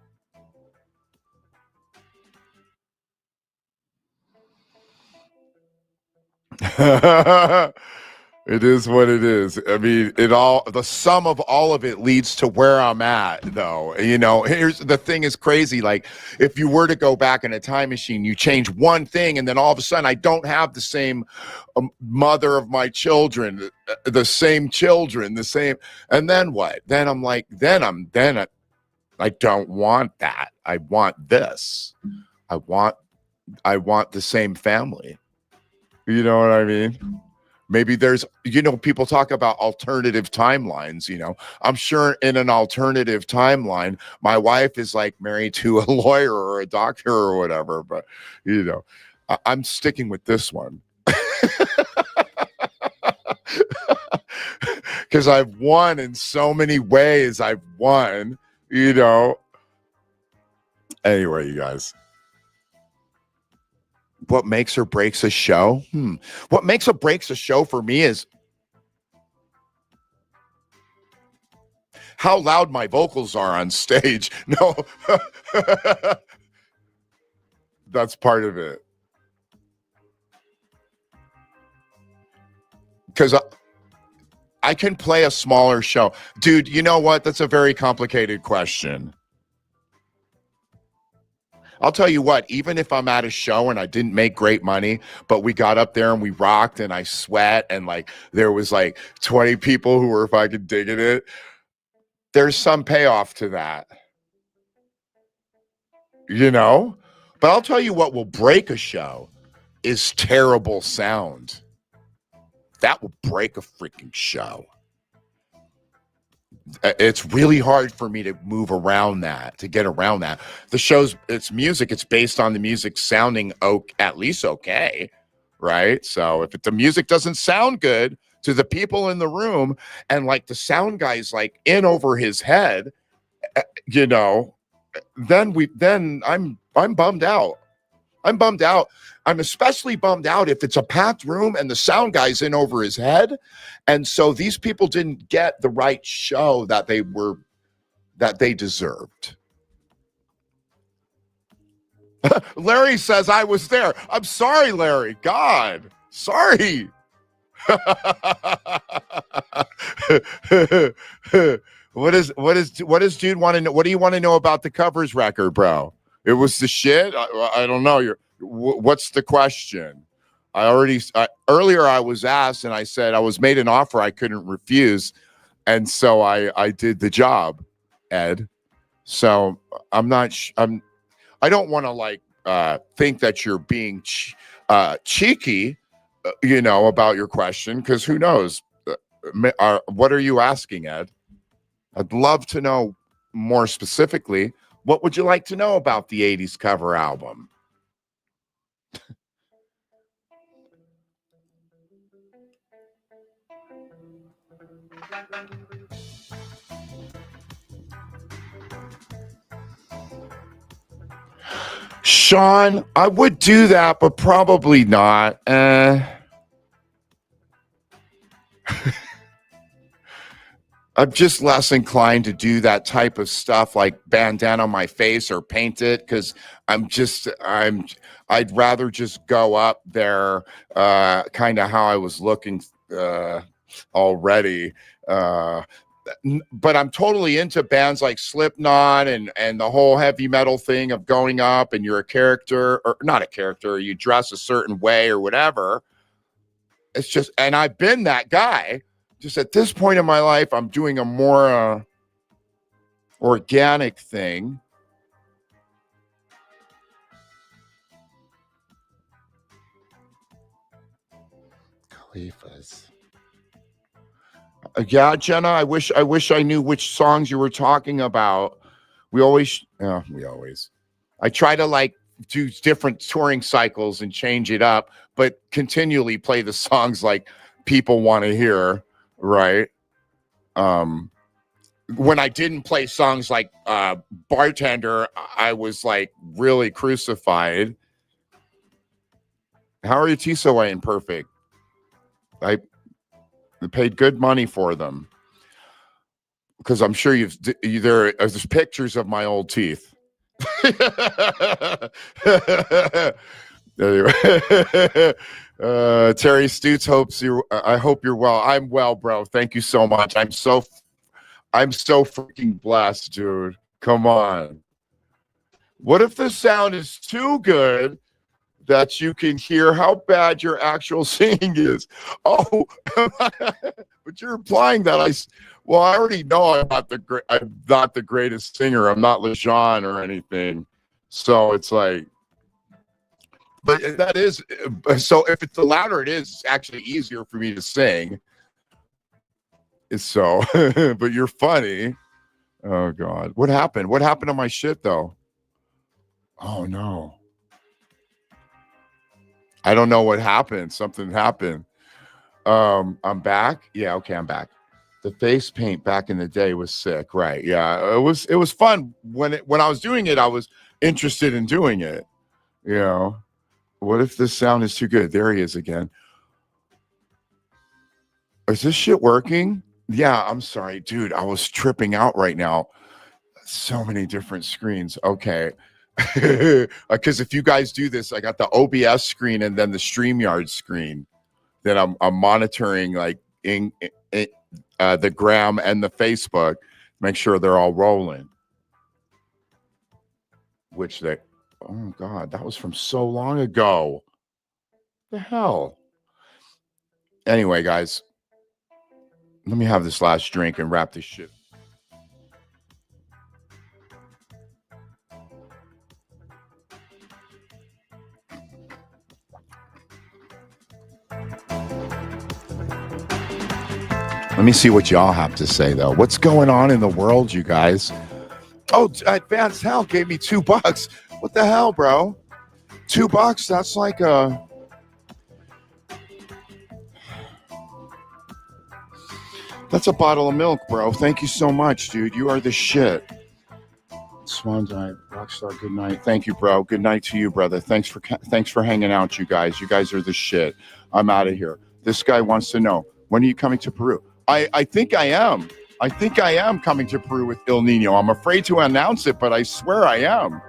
It is what it is. I mean, the sum of all of it leads to where I'm at, though. Here's the thing is crazy. Like, if you were to go back in a time machine, you change one thing, and then all of a sudden, I don't have the same mother of my children, the same children, the same. And then what? Then I'm like, I don't want that. I want this. I want the same family. You know what I mean? Maybe there's, people talk about alternative timelines. I'm sure in an alternative timeline, my wife is like married to a lawyer or a doctor or whatever. But, I'm sticking with this one because I've won in so many ways. I've won, Anyway, you guys. What makes or breaks a show? What makes or breaks a show for me is how loud my vocals are on stage. No, that's part of it. Because I can play a smaller show. Dude, you know what? That's a very complicated question. I'll tell you what, even if I'm at a show and I didn't make great money, but we got up there and we rocked and I sweat and like there was like 20 people who were fucking digging it, there's some payoff to that. But I'll tell you what will break a show is terrible sound. That will break a freaking show. It's really hard for me to move around that, to get around that. The show's, it's music. It's based on the music sounding at least okay, right? So if the music doesn't sound good to the people in the room and like the sound guy's like in over his head, then I'm bummed out. I'm bummed out. I'm especially bummed out if it's a packed room and the sound guy's in over his head. And so these people didn't get the right show that they deserved. Larry says I was there. I'm sorry, Larry. God, sorry. What is dude want to know? What do you want to know about the covers record, bro? It was the shit. I don't know. What's the question? Earlier I was asked, and I said I was made an offer I couldn't refuse, and so I did the job, Ed. So I'm not. I don't want to think that you're being cheeky, about your question, because who knows? What are you asking, Ed? I'd love to know more specifically. What would you like to know about the 80s cover album? Sean, I would do that, but probably not. I'm just less inclined to do that type of stuff, like bandana on my face or paint it, because I'd rather just go up there, kind of how I was looking already. But I'm totally into bands like Slipknot and the whole heavy metal thing of going up and you're a character, or not a character, you dress a certain way or whatever. It's just, and I've been that guy. Just at this point in my life, I'm doing a more organic thing. Khalifa's. Yeah, Jenna, I wish I knew which songs you were talking about. I try to do different touring cycles and change it up, but continually play the songs like people want to hear, right? When I didn't play songs like Bartender, I was really crucified. How are you Tisoe and Perfect? I paid good money for them because I'm sure there's pictures of my old teeth. Anyway, Terry Stutes I hope you're well. I'm well, bro. Thank you so much. I'm so freaking blessed, dude. Come on. What if the sound is too good that you can hear how bad your actual singing is? Oh, but you're implying that I already know I'm not the greatest singer. I'm not LeJean or anything. So it's but that is, so if it's the louder it is, it's actually easier for me to sing. So, but you're funny. Oh God. What happened? What happened to my shit though? Oh no. I don't know what happened. Something happened. I'm back. Yeah, okay, I'm back. The face paint back in the day was sick, right? Yeah, it was fun when I was doing it. I was interested in doing it. What if this sound is too good? There he is again. Is this shit working? Yeah, I'm sorry, dude. I was tripping out right now. So many different screens. Okay. Because if you guys do this, I got the OBS screen and then the StreamYard screen. Then I'm monitoring the Gram and the Facebook, make sure they're all rolling. Oh God, that was from so long ago. The hell. Anyway, guys, let me have this last drink and wrap this shit. Let me see what y'all have to say, though. What's going on in the world, you guys? Oh, Advanced Hell gave me $2. What the hell, bro? $2? That's like that's a bottle of milk, bro. Thank you so much, dude. You are the shit. Swan Dive, Rockstar, good night. Thank you, bro. Good night to you, brother. Thanks for hanging out, you guys. You guys are the shit. I'm out of here. This guy wants to know, when are you coming to Peru? I think I am. I think I am coming to Peru with El Nino. I'm afraid to announce it, but I swear I am.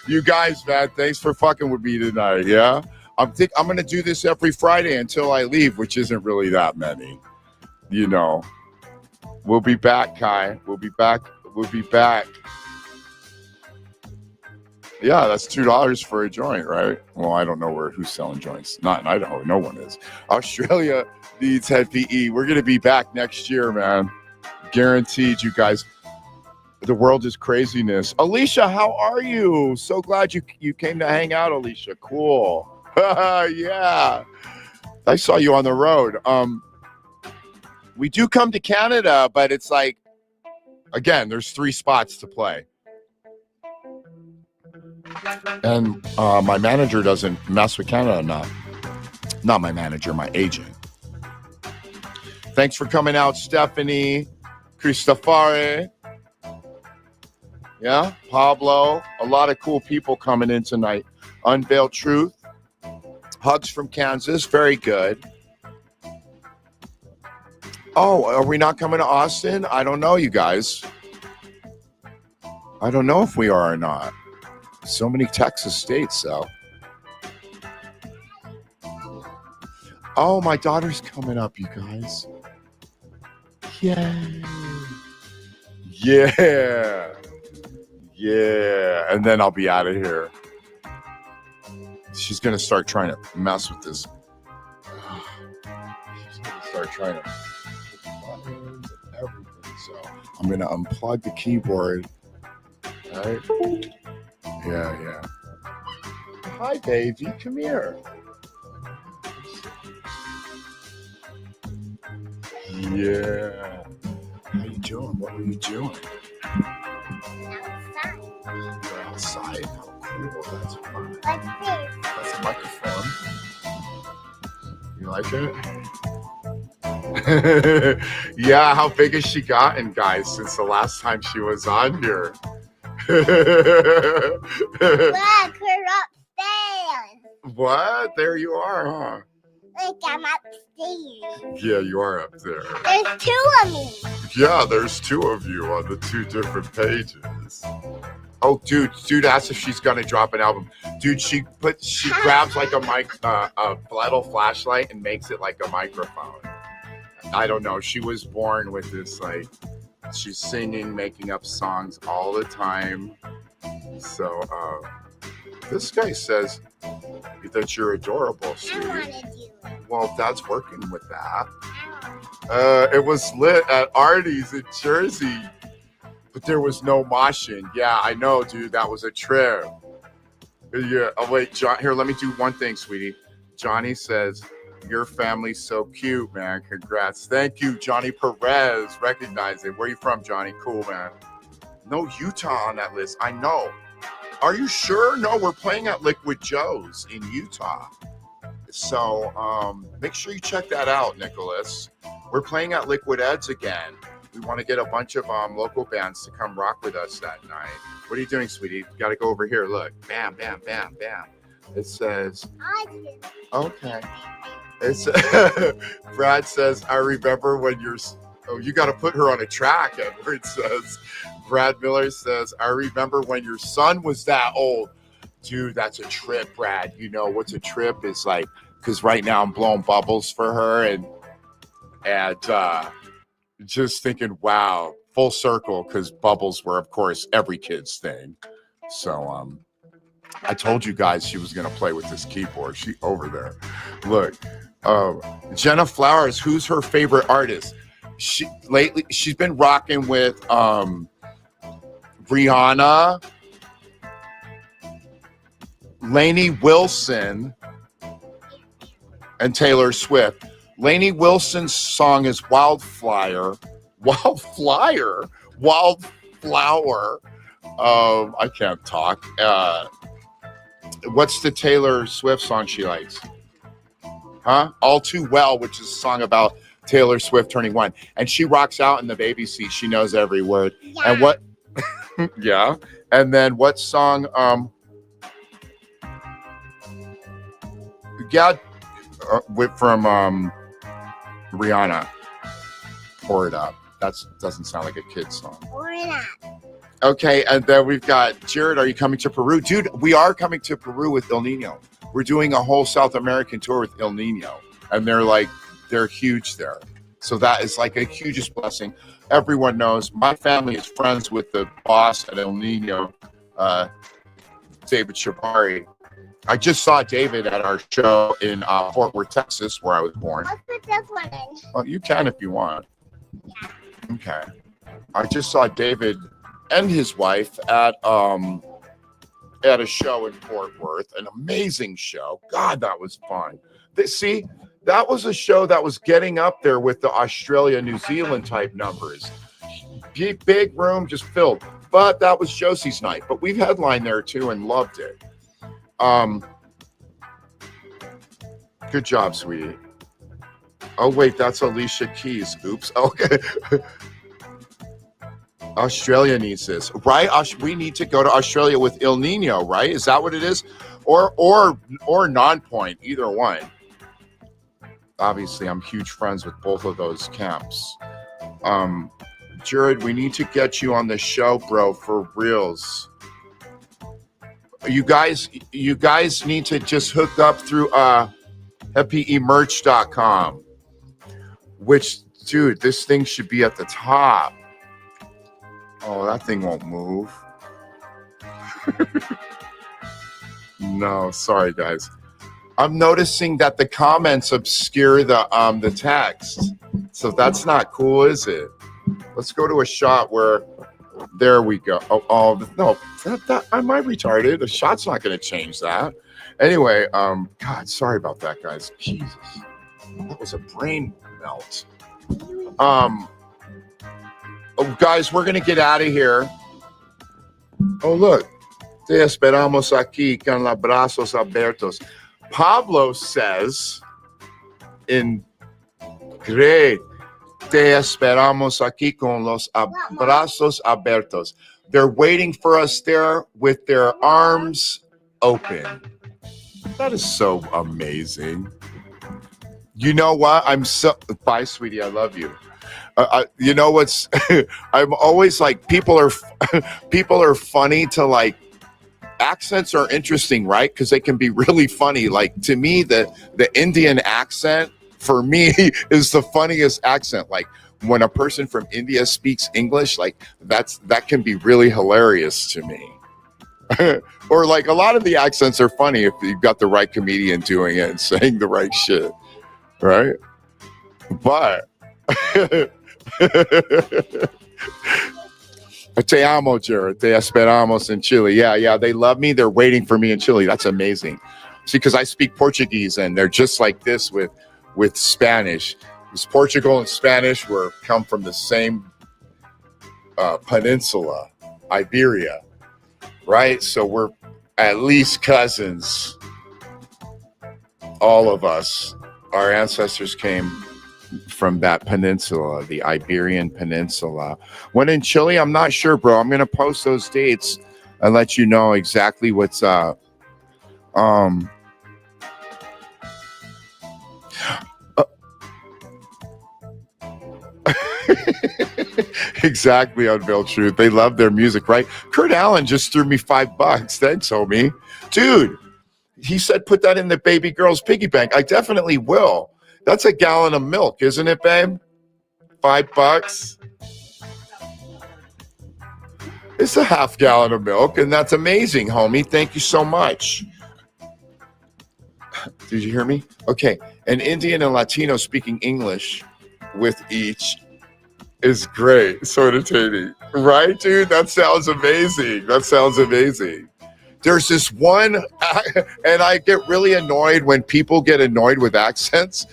You guys, man, thanks for fucking with me tonight, yeah? I'm going to do this every Friday until I leave, which isn't really that many. You know. We'll be back, Kai. We'll be back. Yeah, that's $2 for a joint, right? Well, I don't know who's selling joints. Not in Idaho. No one is. Australia needs head PE. We're going to be back next year, man. Guaranteed, you guys. The world is craziness. Alicia, how are you? So glad you came to hang out, Alicia. Cool. Yeah. I saw you on the road. We do come to Canada, but it's like, again, there's 3 spots to play. And my manager doesn't mess with Canada enough. Not my manager, my agent. Thanks for coming out, Stephanie, Cristofare. Yeah, Pablo. A lot of cool people coming in tonight. Unveiled Truth. Hugs from Kansas. Very good. Oh, are we not coming to Austin? I don't know, you guys. I don't know if we are or not. So many Texas states, though. Oh, my daughter's coming up, you guys. Yay. Yeah. Yeah. And then I'll be out of here. She's going to start trying to mess with this. She's going to start trying to put the buttons and everything. So I'm going to unplug the keyboard. All right. Yeah. Hi, baby. Come here. Yeah. How you doing? What are you doing? You're outside. How cool. That's fun. What's this? That's a microphone. You like it? Yeah. How big has she gotten, guys, since the last time she was on here? Look, we're upstairs. What? There you are, huh? Look, I'm upstairs. Yeah, you are up there. There's 2 of me. Yeah, there's 2 of you on the 2 different pages. Oh, dude asked if she's gonna drop an album. Dude, she grabs like a little flashlight and makes it like a microphone. I don't know. She was born with this, like, she's singing, making up songs all the time. So, this guy says that you're adorable, I sweetie. want to do it. Well, Dad's working with that. It was lit at Artie's in Jersey, but there was no moshing. Yeah, I know, dude. That was a trip. Yeah. Oh, wait, John. Here, let me do one thing, sweetie. Johnny says, your family's so cute, man. Congrats. Thank you, Johnny Perez. Recognize it. Where are you from, Johnny? Cool, man. No Utah on that list. I know. Are you sure? No, we're playing at Liquid Joe's in Utah. So make sure you check that out, Nicholas. We're playing at Liquid Ed's again. We want to get a bunch of local bands to come rock with us that night. What are you doing, sweetie? You got to go over here. Look. Bam, bam, bam, bam. It says, okay. It's Brad says, I remember when you're, oh, you got to put her on a track, Edward says. Brad Miller says, I remember when your son was that old. Dude, that's a trip, Brad. You know what's a trip is like, because right now I'm blowing bubbles for her and just thinking, wow, full circle, because bubbles were, of course, every kid's thing. So I told you guys she was gonna play with this keyboard. She over there. Look, Jenna Flowers, who's her favorite artist? Lately she's been rocking with Rihanna, Lainey Wilson, and Taylor Swift. Lainey Wilson's song is Wildflower. I can't talk. What's the Taylor Swift song she likes? Huh? All Too Well, which is a song about Taylor Swift turning 1. And she rocks out in the baby seat. She knows every word. Yeah. And what? Yeah. And then what song? From Rihanna. Pour It Up. That doesn't sound like a kid's song. Pour It Up. Okay, and then we've got Jared. Are you coming to Peru? Dude, we are coming to Peru with El Nino. We're doing a whole South American tour with El Nino, and they're huge there. So that is like a hugest blessing. Everyone knows my family is friends with the boss at El Nino, David Shabari. I just saw David at our show in Fort Worth, Texas, where I was born. Let's put this one in. Oh, you can if you want. Okay. I just saw David and his wife at a show in Fort Worth, an amazing show. God, that was fun. See, that was a show that was getting up there with the Australia, New Zealand type numbers. Big room, just filled. But that was Josie's night. But we've headlined there too and loved it. Good job, sweetie. Oh, wait, that's Alicia Keys. Oops. Okay. Australia needs this, right? We need to go to Australia with El Nino, right? Is that what it is? Or non-point, either one. Obviously, I'm huge friends with both of those camps. Jared, we need to get you on the show, bro, for reals. You guys need to just hook up through happyemerch.com. Which, dude, this thing should be at the top. Oh, that thing won't move. No, sorry, guys. I'm noticing that the comments obscure the text. So that's not cool, is it? Let's go to a shot where, there we go. Oh no, am I retarded? The shot's not going to change that. Anyway, God, sorry about that, guys. Jesus, that was a brain melt. Guys, we're going to get out of here. Oh, look. Te esperamos aquí con los brazos abiertos. Pablo says in great, te esperamos aquí con los brazos abiertos. They're waiting for us there with their arms open. That is so amazing. You know what? Bye, sweetie. I love you. You know what's? I'm always like, people are funny to like. Accents are interesting, right? Because they can be really funny. Like, to me, the Indian accent for me is the funniest accent. Like, when a person from India speaks English, like that can be really hilarious to me. Or like, a lot of the accents are funny if you've got the right comedian doing it and saying the right shit, right? But te amo, Jared. Te esperamos in Chile. Yeah, they love me. They're waiting for me in Chile. That's amazing. See, because I speak Portuguese, and they're just like this with Spanish. Because Portugal and Spanish come from the same peninsula, Iberia, right? So we're at least cousins. All of us. Our ancestors came from that peninsula, the Iberian Peninsula. When in Chile, I'm not sure, bro. I'm gonna post those dates and let you know exactly what's up. Exactly, Unveiled Truth. They love their music, right? Kurt Allen just threw me $5. Thanks, homie. Dude, he said put that in the baby girl's piggy bank. I definitely will. That's a gallon of milk, isn't it, babe? $5. It's a half gallon of milk, and that's amazing, homie. Thank you so much. Did you hear me? Okay. An Indian and Latino speaking English with each is great. So entertaining. Right, dude? That sounds amazing. There's this one, and I get really annoyed when people get annoyed with accents,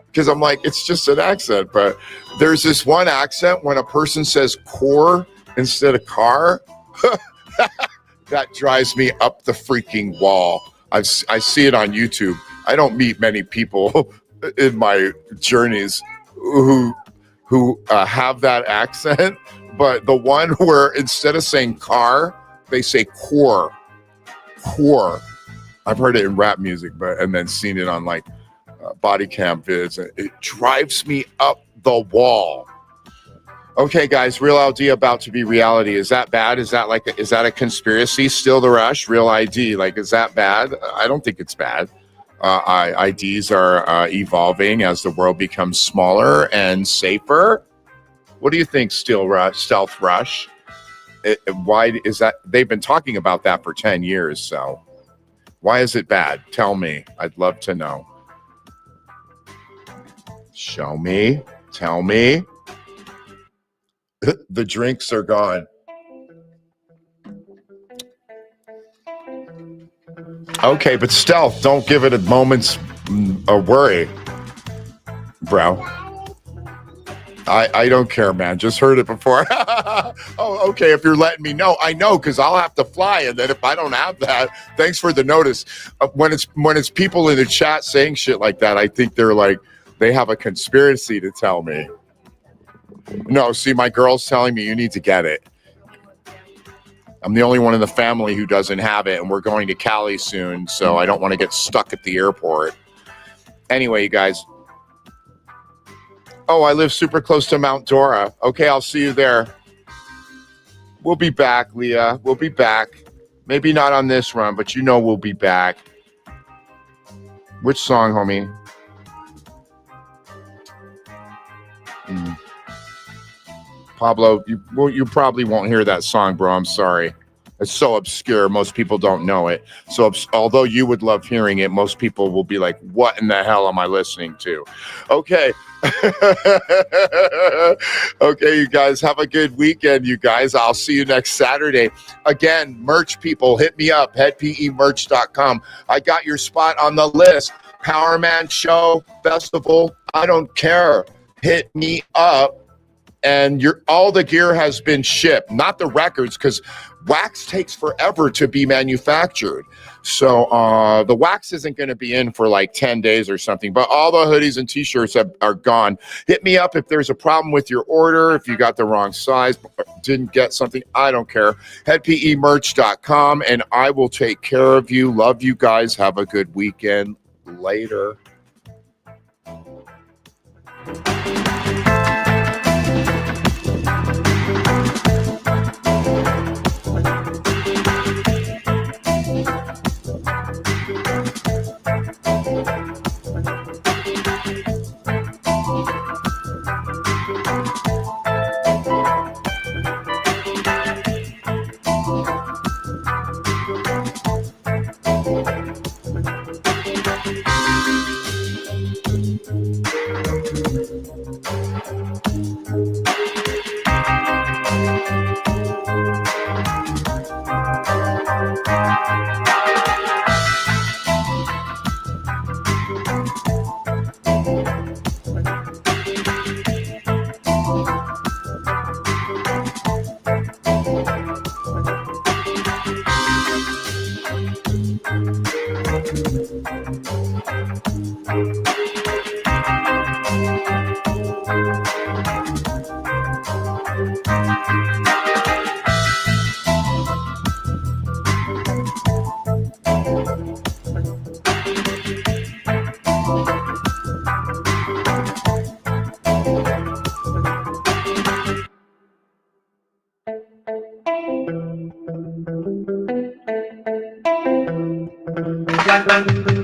because I'm like, it's just an accent. But there's this one accent when a person says core instead of car. That drives me up the freaking wall. I see it on YouTube. I don't meet many people in my journeys who have that accent. But the one where instead of saying car, they say core. I've heard it in rap music, and then seen it on like body cam vids. It drives me up the wall. Okay, guys, Real ID about to be reality. Is that bad? Is that a conspiracy? Still the rush? Real ID, like, is that bad? I don't think it's bad. IDs are evolving as the world becomes smaller and safer. What do you think, Stealth Rush? Why is that? They've been talking about that for 10 years. So why is it bad? Tell me. I'd love to know. Show me. Tell me. The drinks are gone. Okay, but Stealth, don't give it a moment's worry, bro. I don't care, man. Just heard it before. Oh, okay. If you're letting me know, I know, because I'll have to fly, and then if I don't have that, thanks for the notice. When it's people in the chat saying shit like that, I think they're like they have a conspiracy to tell me. No, see, my girl's telling me you need to get it. I'm the only one in the family who doesn't have it, and we're going to Cali soon, so I don't want to get stuck at the airport. Anyway, you guys. Oh, I live super close to Mount Dora. Okay, I'll see you there. We'll be back, Leah. We'll be back. Maybe not on this run, but you know we'll be back. Which song, homie? Pablo, you probably won't hear that song, bro. I'm sorry. It's so obscure. Most people don't know it. So although you would love hearing it, most people will be like, what in the hell am I listening to? Okay. Okay, you guys, have a good weekend, you guys. I'll see you next Saturday. Again, merch people, hit me up, headpemerch.com. I got your spot on the list. Power Man Show, Festival, I don't care. Hit me up. And all the gear has been shipped, not the records, because wax takes forever to be manufactured. So the wax isn't going to be in for like 10 days or something, but all the hoodies and t-shirts are gone. Hit me up if there's a problem with your order, if you got the wrong size, didn't get something, I don't care. Headpemerch.com, and I will take care of you. Love you guys. Have a good weekend. Later. Bye.